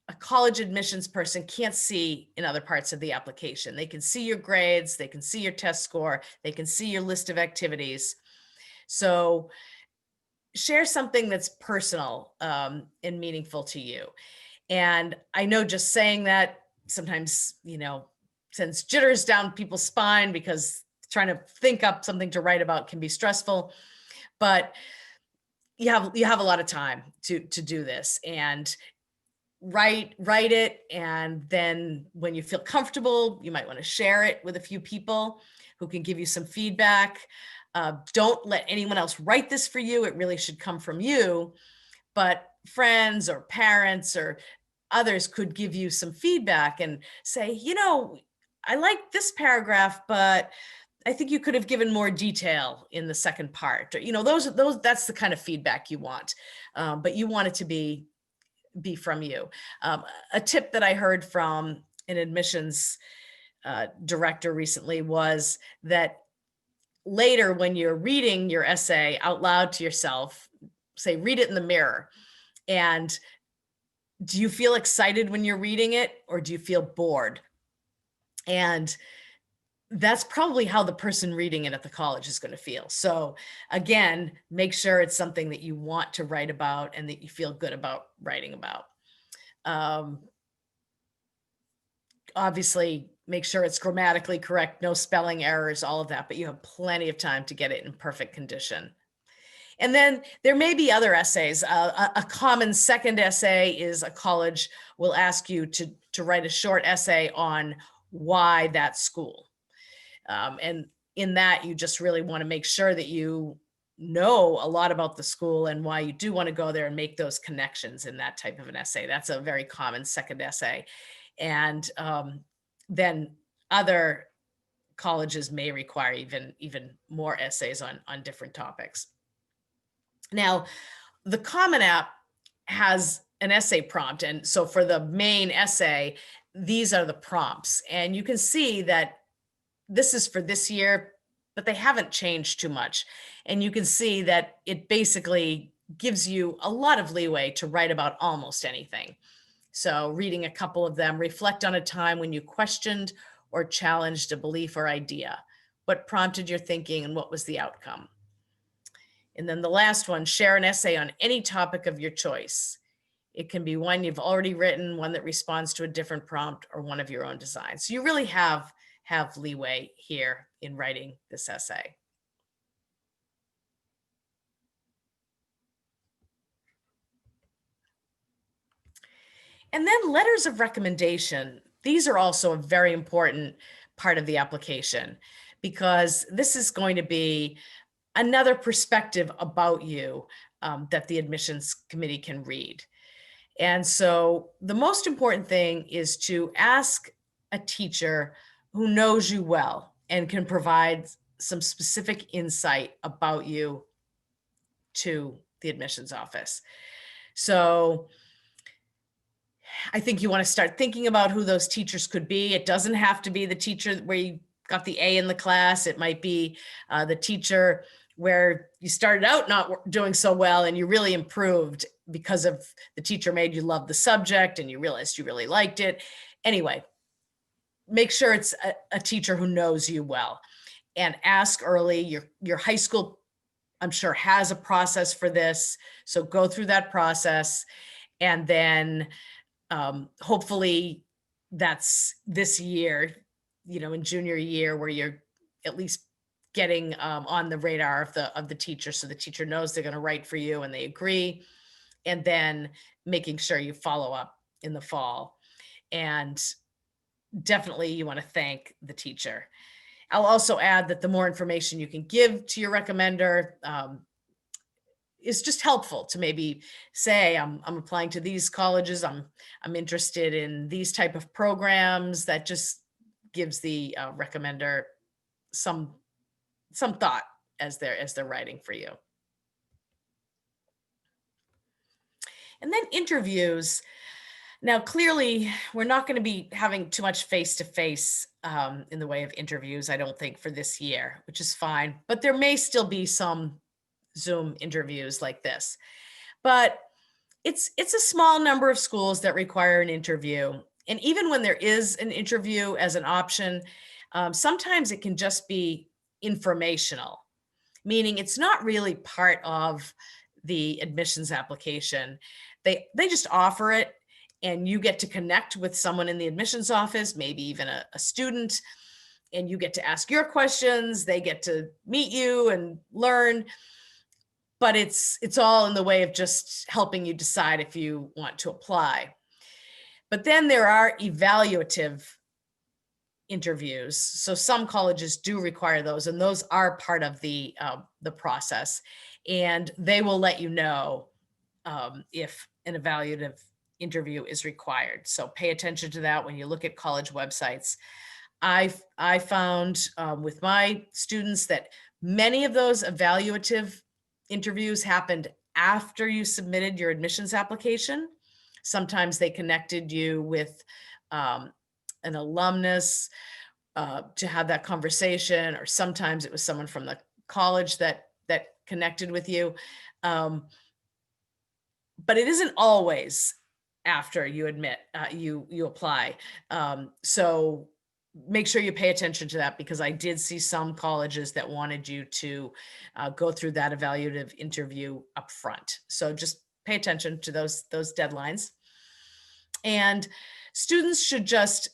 a college admissions person can't see in other parts of the application. They can see your grades, they can see your test score, they can see your list of activities. So share something that's personal and meaningful to you. And I know just saying that sometimes, sends jitters down people's spine, because trying to think up something to write about can be stressful, but you have a lot of time to do this, and write it. And then when you feel comfortable, you might want to share it with a few people who can give you some feedback. Don't let anyone else write this for you. It really should come from you, but friends or parents or others could give you some feedback and say, I like this paragraph, but I think you could have given more detail in the second part. Or, that's the kind of feedback you want, but you want it to be from you. A tip that I heard from an admissions director recently was that later, when you're reading your essay out loud to yourself, say, read it in the mirror. And do you feel excited when you're reading it, or do you feel bored? And that's probably how the person reading it at the college is going to feel. So again, make sure it's something that you want to write about and that you feel good about writing about. Obviously, make sure it's grammatically correct, no spelling errors, all of that, but you have plenty of time to get it in perfect condition. And then there may be other essays. A common second essay is a college will ask you to write a short essay on why that school. And in that, you just really want to make sure that you know a lot about the school and why you do want to go there, and make those connections in that type of an essay. That's a very common second essay. And then other colleges may require even more essays on different topics. Now, the Common App has an essay prompt. And so for the main essay, these are the prompts. And you can see that this is for this year, but they haven't changed too much. And you can see that it basically gives you a lot of leeway to write about almost anything. So reading a couple of them: reflect on a time when you questioned or challenged a belief or idea. What prompted your thinking and what was the outcome? And then the last one, share an essay on any topic of your choice. It can be one you've already written, one that responds to a different prompt, or one of your own design. So you really have leeway here in writing this essay. And then letters of recommendation. These are also a very important part of the application, because this is going to be another perspective about you that the admissions committee can read. And so the most important thing is to ask a teacher who knows you well and can provide some specific insight about you to the admissions office. So I think you want to start thinking about who those teachers could be. It doesn't have to be the teacher where you got the A in the class. It might be the teacher where you started out not doing so well and you really improved because of the teacher made you love the subject and you realized you really liked it. Anyway, make sure it's a teacher who knows you well, and ask early. Your high school, I'm sure, has a process for this. So go through that process, and then hopefully that's this year, in junior year, where you're at least getting on the radar of the teacher, so the teacher knows they're going to write for you and they agree, and then making sure you follow up in the fall. And definitely you want to thank the teacher. I'll also add that the more information you can give to your recommender is just helpful to maybe say, I'm applying to these colleges, I'm interested in these type of programs. That just gives the recommender some thought as they're writing for you. And then interviews. Now, clearly, we're not going to be having too much face-to-face in the way of interviews, I don't think, for this year, which is fine. But there may still be some Zoom interviews like this. But it's a small number of schools that require an interview. And even when there is an interview as an option, sometimes it can just be informational, meaning it's not really part of the admissions application. They just offer it, and you get to connect with someone in the admissions office, maybe even a student, and you get to ask your questions. They get to meet you and learn, but it's all in the way of just helping you decide if you want to apply. But then there are evaluative interviews. So some colleges do require those, and those are part of the process, and they will let you know if an evaluative interview is required. So pay attention to that when you look at college websites. I found with my students that many of those evaluative interviews happened after you submitted your admissions application. Sometimes they connected you with an alumnus to have that conversation, or sometimes it was someone from the college that connected with you. But it isn't always after you admit, you apply. So make sure you pay attention to that, because I did see some colleges that wanted you to go through that evaluative interview up front. So just pay attention to those deadlines. And students should just,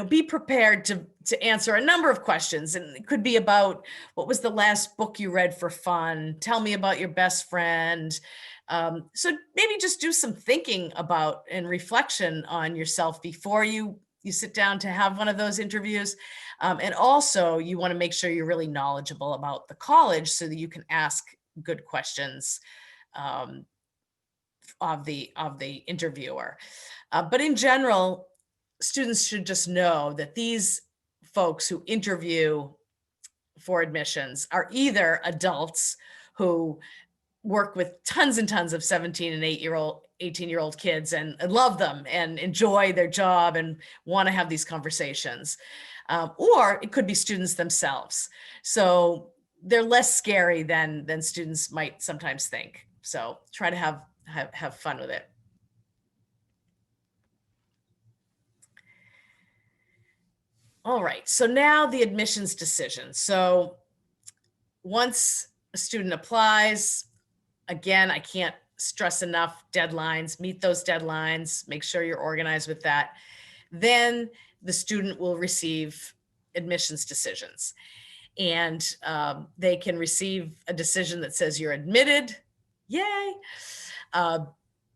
be prepared to answer a number of questions. And it could be about, what was the last book you read for fun? Tell me about your best friend. So maybe just do some thinking about and reflection on yourself before you sit down to have one of those interviews. And also you want to make sure you're really knowledgeable about the college so that you can ask good questions of the interviewer. But in general, students should just know that these folks who interview for admissions are either adults who work with tons and tons of 17 and 18-year-old kids and love them and enjoy their job and want to have these conversations. Or it could be students themselves. So they're less scary than students might sometimes think. So try to have fun with it. All right, so now the admissions decision. So once a student applies, again, I can't stress enough deadlines, meet those deadlines, make sure you're organized with that. Then the student will receive admissions decisions, and they can receive a decision that says you're admitted, yay.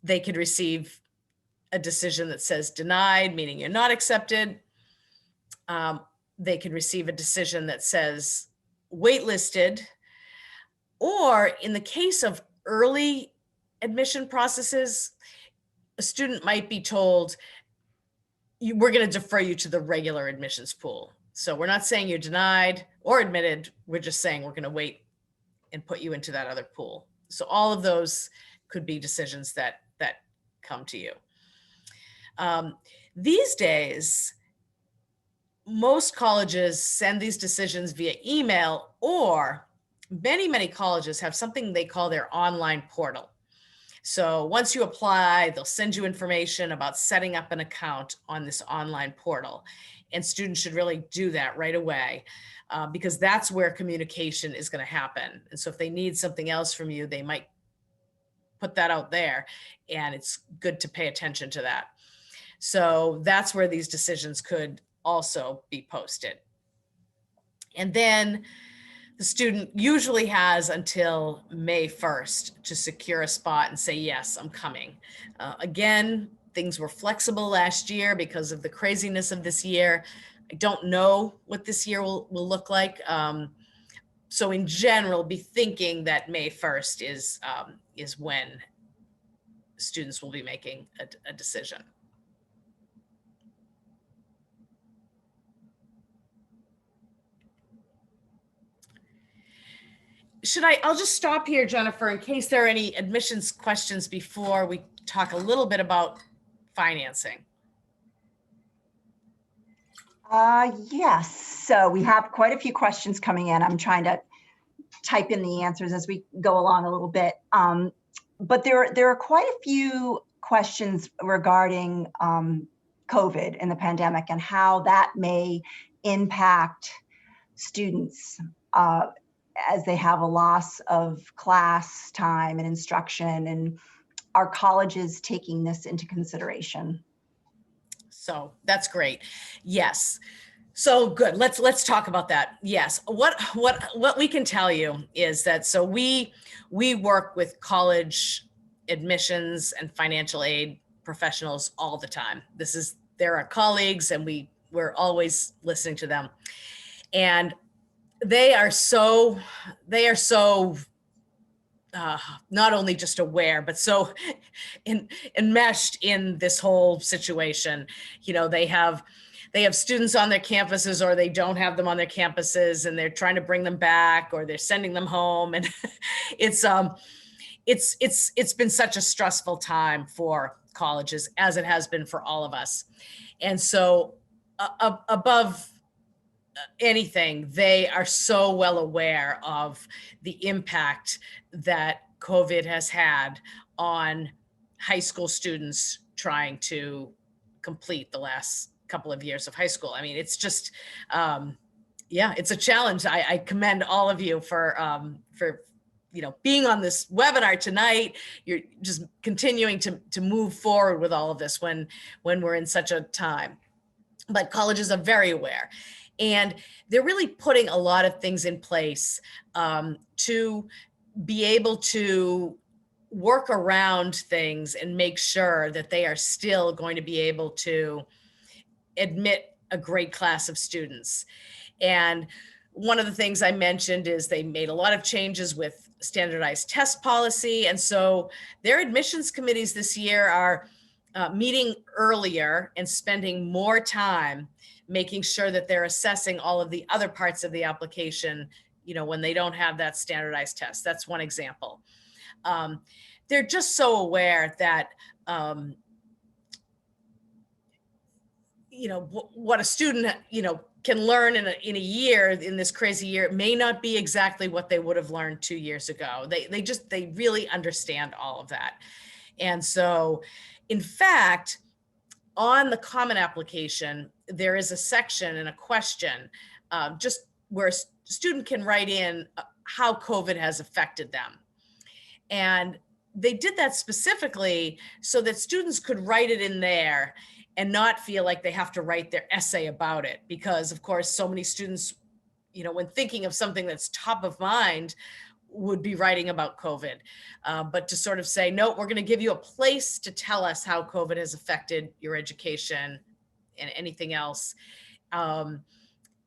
They could receive a decision that says denied, meaning you're not accepted. They could receive a decision that says waitlisted, or in the case of early admission processes, a student might be told, we're going to defer you to the regular admissions pool. So we're not saying you're denied or admitted. We're just saying we're going to wait and put you into that other pool. So all of those could be decisions that come to you. These days, most colleges send these decisions via email, or many colleges have something they call their online portal. So once you apply, they'll send you information about setting up an account on this online portal. And students should really do that right away, because that's where communication is going to happen. And so if they need something else from you, they might put that out there, and it's good to pay attention to that. So that's where these decisions could also be posted. And then the student usually has until May 1st to secure a spot and say, yes, I'm coming. Again, things were flexible last year because of the craziness of this year. I don't know what this year will look like. So in general, be thinking that May 1st is when students will be making a decision. I'll just stop here, Jennifer, in case there are any admissions questions before we talk a little bit about financing. Yes, so we have quite a few questions coming in. I'm trying to type in the answers as we go along a little bit. But there are quite a few questions regarding COVID and the pandemic and how that may impact students as they have a loss of class time and instruction, and are colleges taking this into consideration? So that's great. Yes. So good. Let's talk about that. Yes. What we can tell you is that, so we work with college admissions and financial aid professionals all the time. They're our colleagues, and we're always listening to them. And they are so not only just aware, but so enmeshed in this whole situation. You know, they have students on their campuses, or they don't have them on their campuses, and they're trying to bring them back, or they're sending them home. And it's been such a stressful time for colleges, as it has been for all of us. And so above anything, they are so well aware of the impact that COVID has had on high school students trying to complete the last couple of years of high school. I mean, it's just, yeah, it's a challenge. I commend all of you for being on this webinar tonight. You're just continuing to move forward with all of this when we're in such a time. But colleges are very aware. And they're really putting a lot of things in place to be able to work around things and make sure that they are still going to be able to admit a great class of students. And one of the things I mentioned is they made a lot of changes with standardized test policy. And so their admissions committees this year are meeting earlier and spending more time making sure that they're assessing all of the other parts of the application, when they don't have that standardized test. That's one example. They're just so aware that, what a student, can learn in a year, in this crazy year, may not be exactly what they would have learned 2 years ago. They really understand all of that. And so, in fact, on the Common Application, there is a section and a question just where a student can write in how COVID has affected them. And they did that specifically so that students could write it in there and not feel like they have to write their essay about it. Because, of course, so many students, when thinking of something that's top of mind, would be writing about COVID, but to sort of say, no, we're going to give you a place to tell us how COVID has affected your education and anything else, and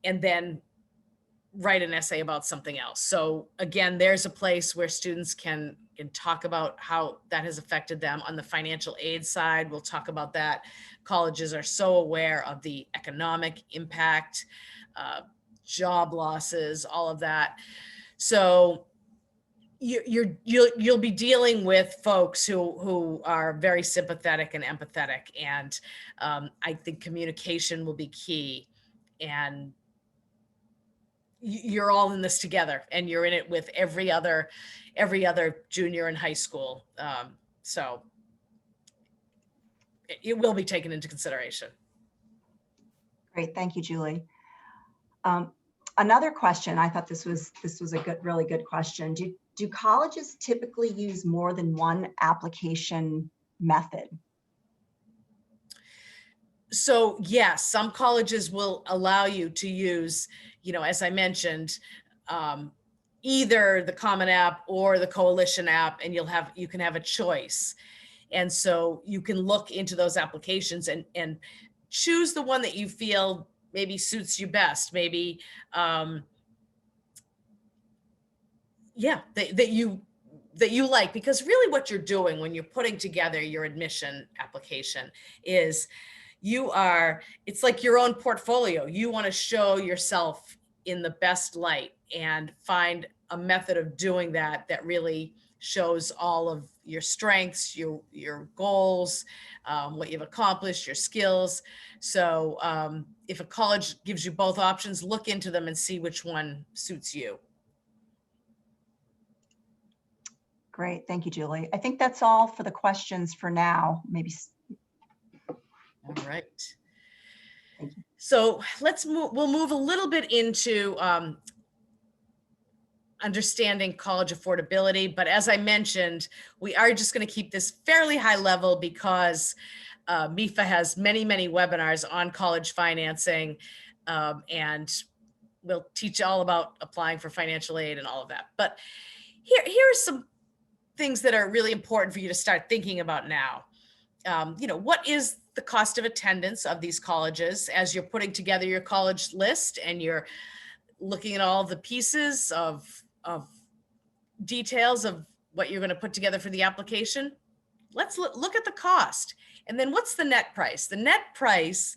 then write an essay about something else. So again, there's a place where students can talk about how that has affected them. On the financial aid side, we'll talk about that. Colleges are so aware of the economic impact, job losses, all of that. So you'll be dealing with folks who are very sympathetic and empathetic, and I think communication will be key. And you're all in this together, and you're in it with every other junior in high school. So it will be taken into consideration. Great, thank you, Julie. Another question, I thought this was a really good question. Do colleges typically use more than one application method? So yes, some colleges will allow you to use, as I mentioned, either the Common App or the Coalition app, and you can have a choice. And so you can look into those applications and choose the one that you feel maybe suits you best. Maybe, that you like, because really what you're doing when you're putting together your admission application is it's like your own portfolio. You want to show yourself in the best light and find a method of doing that really shows all of your strengths, your goals, what you've accomplished, your skills. So if a college gives you both options, look into them and see which one suits you. Great, thank you, Julie. I think that's all for the questions for now. Maybe. All right. So we'll move a little bit into understanding college affordability. But as I mentioned, we are just going to keep this fairly high level because MEFA has many, many webinars on college financing, and we'll teach you all about applying for financial aid and all of that. But here are some things that are really important for you to start thinking about now. What is the cost of attendance of these colleges as you're putting together your college list and you're looking at all the pieces of details of what you're going to put together for the application? Let's look at the cost. And then what's the net price? The net price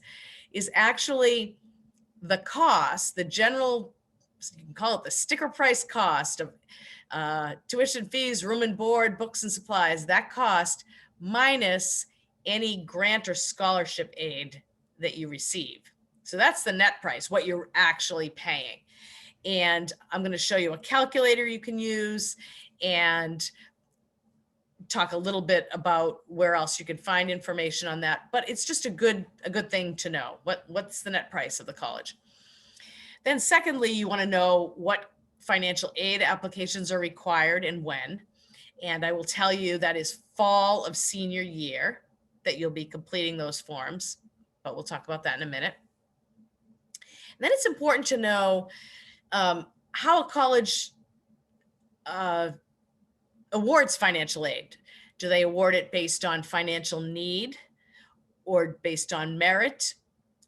is actually the cost, the general, you can call it the sticker price cost of tuition fees, room and board, books and supplies, that cost minus any grant or scholarship aid that you receive. So that's the net price, what you're actually paying. And I'm going to show you a calculator you can use and talk a little bit about where else you can find information on that. But it's just a good thing to know. What's the net price of the college? Then secondly, you want to know what financial aid applications are required and when. And I will tell you that is fall of senior year that you'll be completing those forms, but we'll talk about that in a minute. And then it's important to know how a college awards financial aid. Do they award it based on financial need or based on merit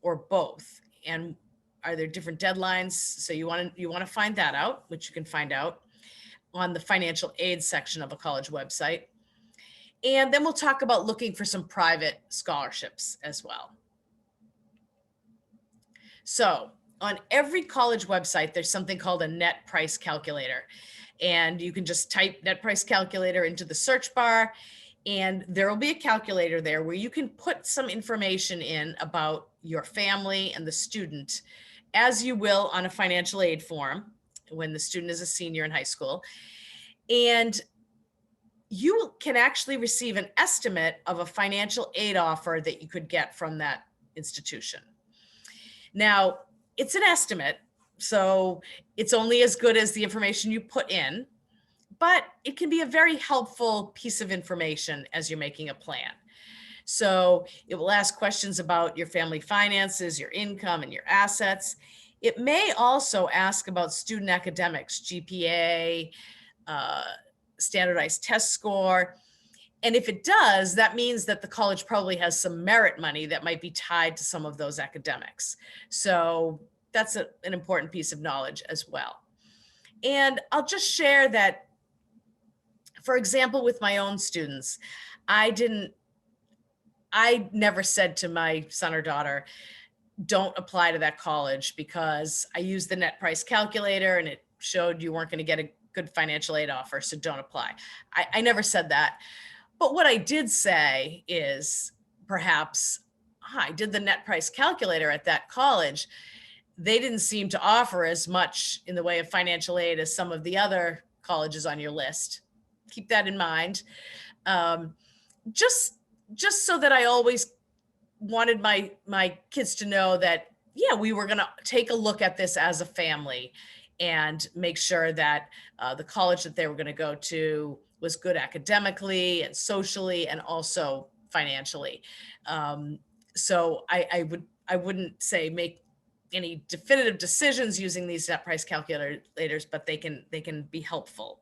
or both? And are there different deadlines? So you want to find that out, which you can find out on the financial aid section of a college website. And then we'll talk about looking for some private scholarships as well. So on every college website, there's something called a net price calculator. And you can just type net price calculator into the search bar, and there will be a calculator there where you can put some information in about your family and the student, as you will on a financial aid form when the student is a senior in high school. And you can actually receive an estimate of a financial aid offer that you could get from that institution. Now, it's an estimate, so it's only as good as the information you put in, but it can be a very helpful piece of information as you're making a plan. So it will ask questions about your family finances, your income, and your assets. It may also ask about student academics, GPA, standardized test score. And if it does, that means that the college probably has some merit money that might be tied to some of those academics. So that's an important piece of knowledge as well. And I'll just share that, for example, with my own students, I never said to my son or daughter, don't apply to that college, because I used the net price calculator and it showed you weren't going to get a good financial aid offer, so don't apply. I never said that. But what I did say is perhaps, I did the net price calculator at that college. they didn't seem to offer as much in the way of financial aid as some of the other colleges on your list. Keep that in mind. Um, just so that I always wanted my kids to know that, yeah, we were going to take a look at this as a family and make sure that the college that they were going to go to was good academically and socially and also financially. So I wouldn't say make any definitive decisions using these net price calculators, but they can be helpful.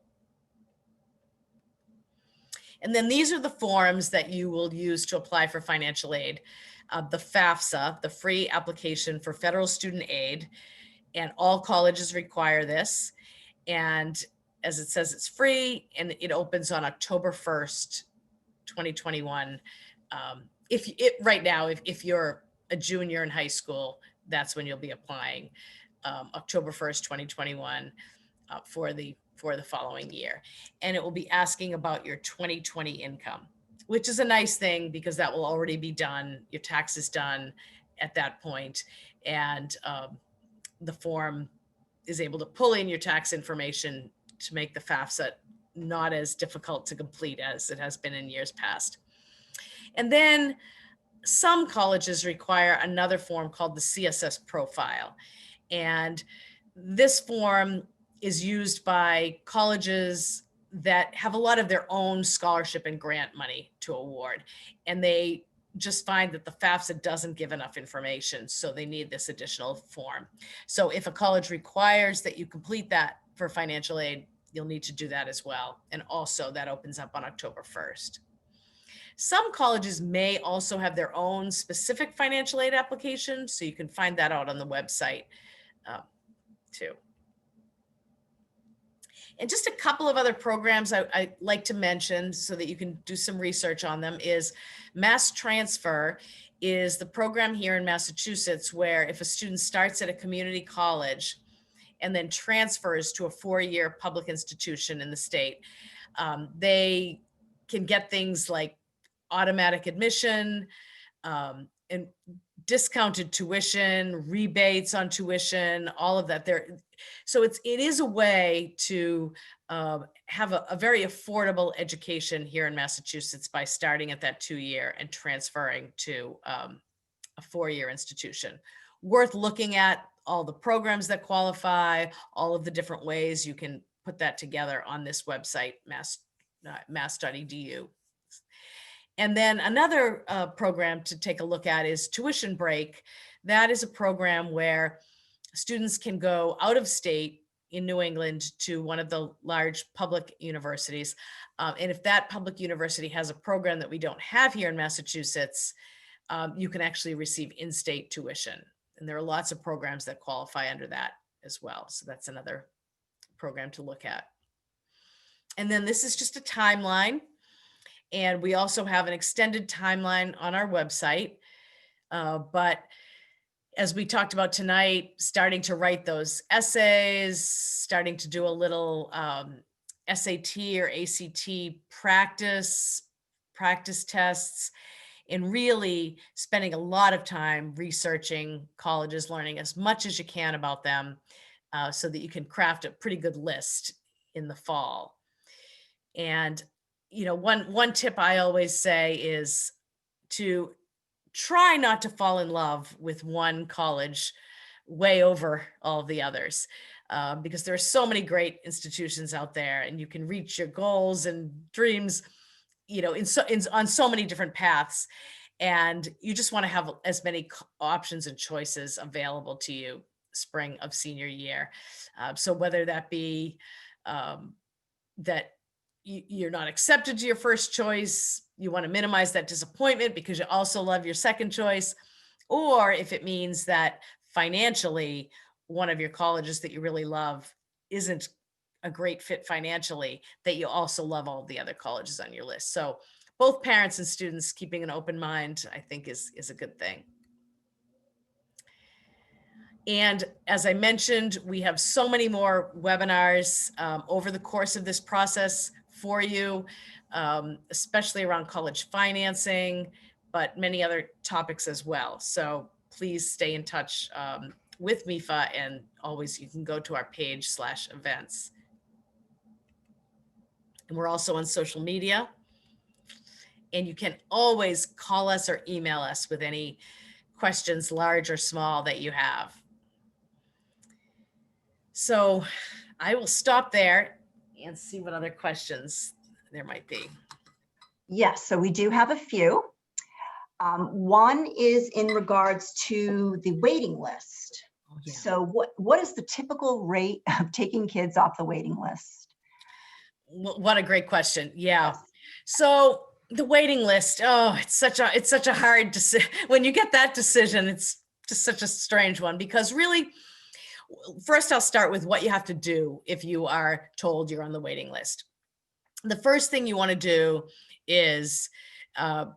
And then these are the forms that you will use to apply for financial aid. The FAFSA, the Free Application for Federal Student Aid, and all colleges require this. And as it says, it's free and it opens on October 1st, 2021. Right now, if you're a junior in high school, that's when you'll be applying, October 1st, 2021, for the following year. And it will be asking about your 2020 income, which is a nice thing because that will already be done. Your tax is done at that point. And the form is able to pull in your tax information to make the FAFSA not as difficult to complete as it has been in years past. And then some colleges require another form called the CSS profile. And this form is used by colleges that have a lot of their own scholarship and grant money to award. And they just find that the FAFSA doesn't give enough information, so they need this additional form. So if a college requires that you complete that for financial aid, you'll need to do that as well. And also that opens up on October 1st. Some colleges may also have their own specific financial aid application, so you can find that out on the website too. And just a couple of other programs I like to mention so that you can do some research on them is Mass Transfer is the program here in Massachusetts where if a student starts at a community college and then transfers to a 4-year public institution in the state, they can get things like automatic admission, and discounted tuition, rebates on tuition, all of that there. So it is a way to have a very affordable education here in Massachusetts by starting at that 2-year and transferring to a 4-year institution. Worth looking at all the programs that qualify, all of the different ways you can put that together on this website, mass.edu. And then another program to take a look at is Tuition Break. That is a program where students can go out of state in New England to one of the large public universities. And if that public university has a program that we don't have here in Massachusetts, you can actually receive in-state tuition. And there are lots of programs that qualify under that as well. So that's another program to look at. And then this is just a timeline. And we also have an extended timeline on our website. But as we talked about tonight, starting to write those essays, starting to do a little SAT or ACT practice tests, and really spending a lot of time researching colleges, learning as much as you can about them so that you can craft a pretty good list in the fall. And one tip I always say is to try not to fall in love with one college way over all of the others, because there are so many great institutions out there and you can reach your goals and dreams, on so many different paths. And you just want to have as many options and choices available to you spring of senior year. So whether that be that you're not accepted to your first choice, you want to minimize that disappointment because you also love your second choice, or if it means that financially one of your colleges that you really love isn't a great fit financially, that you also love all the other colleges on your list. So both parents and students keeping an open mind, I think, is a good thing. And as I mentioned, we have so many more webinars over the course of this process for you, especially around college financing, but many other topics as well. So please stay in touch with MEFA, and always you can go to our page/events. And we're also on social media. And you can always call us or email us with any questions, large or small, that you have. So I will stop there and see what other questions there might be. Yes, so we do have a few. One is in regards to the waiting list. Oh, yeah. So what is the typical rate of taking kids off the waiting list? What a great question. Yeah. Yes. So the waiting list, oh, it's such a hard decision. When you get that decision, it's just such a strange one, because really, first I'll start with what you have to do if you are told you're on the waiting list. The first thing you want to do is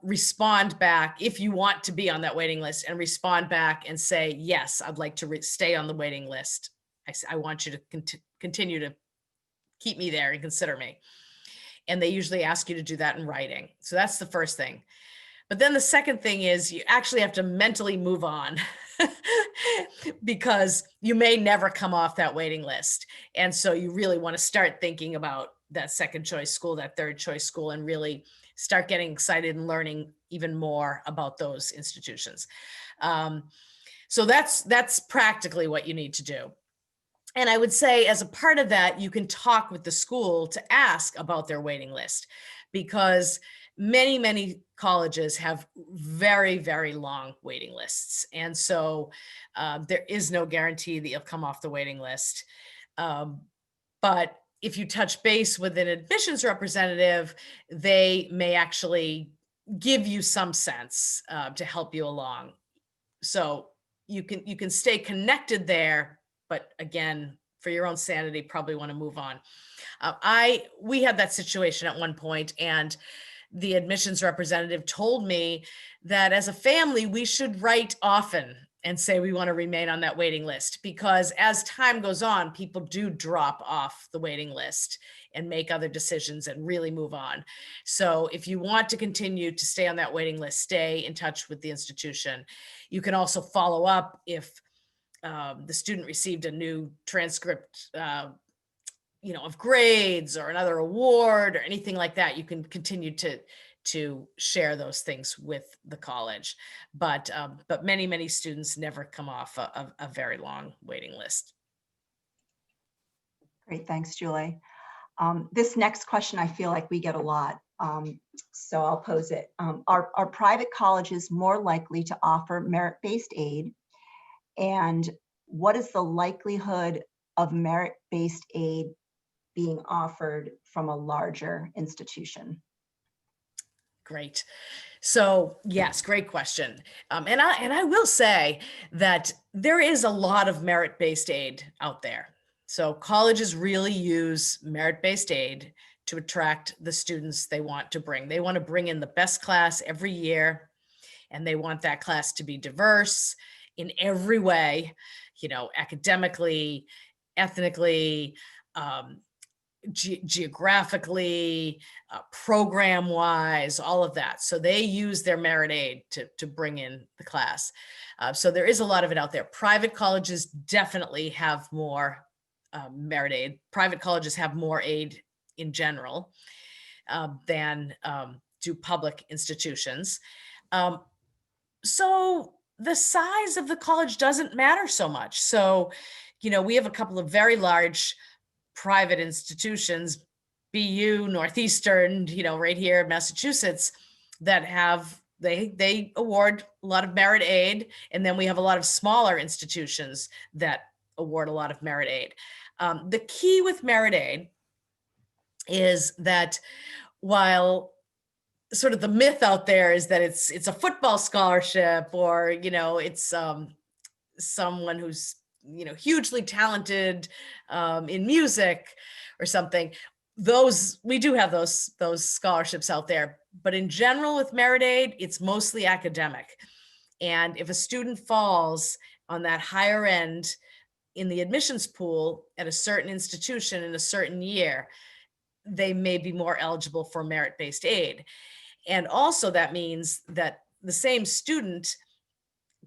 respond back if you want to be on that waiting list, and respond back and say, yes, I'd like to stay on the waiting list. I want you to continue to keep me there and consider me. And they usually ask you to do that in writing. So that's the first thing. But then the second thing is you actually have to mentally move on because you may never come off that waiting list. And so you really want to start thinking about that second choice school, that third choice school, and really start getting excited and learning even more about those institutions. So that's practically what you need to do. And I would say, as a part of that, you can talk with the school to ask about their waiting list, because many colleges have very, very long waiting lists. And so there is no guarantee that you'll come off the waiting list. But if you touch base with an admissions representative, they may actually give you some sense to help you along. So you can stay connected there. But again, for your own sanity, probably want to move on. We had that situation at one point, and the admissions representative told me that as a family, we should write often and say we want to remain on that waiting list, because as time goes on, people do drop off the waiting list and make other decisions and really move on. So if you want to continue to stay on that waiting list, stay in touch with the institution. You can also follow up if the student received a new transcript, of grades or another award or anything like that. You can continue to share those things with the college, but many students never come off a very long waiting list. Great, thanks, Julie. This next question, I feel like we get a lot, so I'll pose it. Are private colleges more likely to offer merit-based aid? And what is the likelihood of merit-based aid being offered from a larger institution? Great. So yes, great question. And I will say that there is a lot of merit-based aid out there. So colleges really use merit-based aid to attract the students they want to bring. They want to bring in the best class every year, and they want that class to be diverse in every way, academically, ethnically, geographically, program-wise, all of that. So they use their merit aid to bring in the class. So there is a lot of it out there. Private colleges definitely have more merit aid. Private colleges have more aid in general than do public institutions. So the size of the college doesn't matter so much. So, we have a couple of very large private institutions, BU, Northeastern, right here in Massachusetts, that have, they award a lot of merit aid. And then we have a lot of smaller institutions that award a lot of merit aid. The key with merit aid is that while sort of the myth out there is that it's a football scholarship, or, it's someone who's, hugely talented in music or something. We do have those scholarships out there, but in general with merit aid, it's mostly academic. And if a student falls on that higher end in the admissions pool at a certain institution in a certain year, they may be more eligible for merit-based aid. And also that means that the same student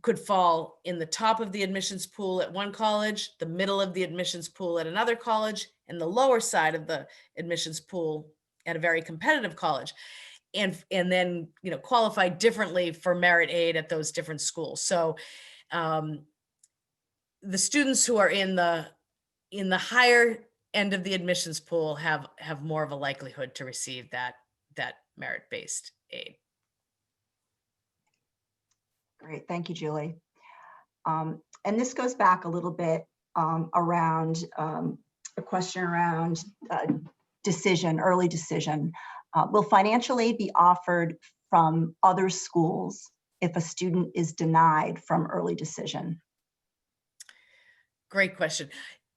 could fall in the top of the admissions pool at one college, the middle of the admissions pool at another college, and the lower side of the admissions pool at a very competitive college. And then, you know, qualify differently for merit aid at those different schools. So the students who are in the higher end of the admissions pool have more of a likelihood to receive that merit-based aid. Great, thank you, Julie. And this goes back a little bit around a question around decision, early decision. Will financial aid be offered from other schools if a student is denied from early decision? Great question.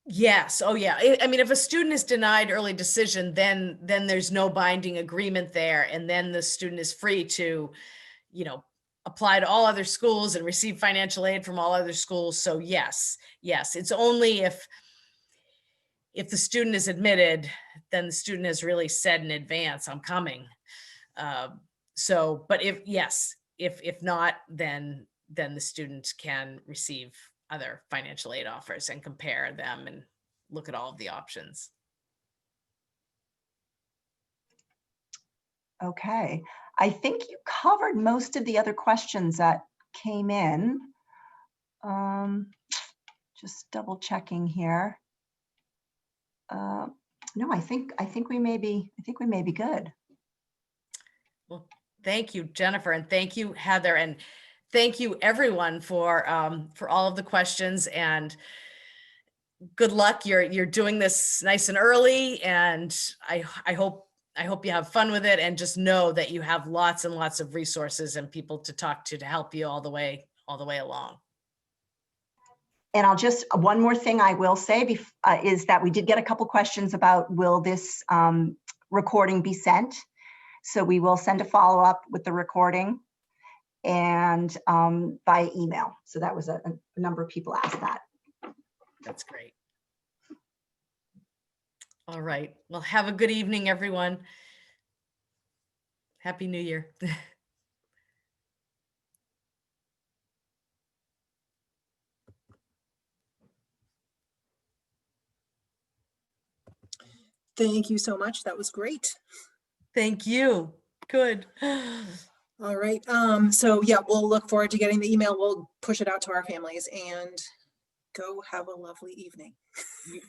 Yes. Oh, yeah. I mean, if a student is denied early decision, then there's no binding agreement there, and then the student is free to, you know, apply to all other schools and receive financial aid from all other schools. So yes, it's only if the student is admitted, then the student has really said in advance, I'm coming. But if not, then the student can receive other financial aid offers and compare them and look at all of the options. Okay, I think you covered most of the other questions that came in. Just double checking here. No, I think we may be good. Well, thank you, Jennifer, and thank you, Heather, and thank you everyone for all of the questions, and good luck. You're doing this nice and early, and I hope you have fun with it, and just know that you have lots and lots of resources and people to talk to help you all the way along. And I'll just, one more thing I will say is that we did get a couple questions about, will this recording be sent? So we will send a follow-up with the recording and by email. So that was a number of people asked that. That's great. All right. Well, have a good evening, everyone. Happy New Year. Thank you so much. That was great. Thank you. Good. All right. So yeah, we'll look forward to getting the email. We'll push it out to our families, and go have a lovely evening.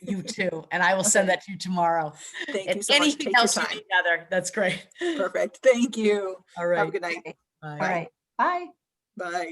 You too. And I will send that to you tomorrow. Thank and you so much. anything Take your else you time. need, Heather, that's great. Perfect. Thank you. All right. Have a good night. All right. Bye. Bye.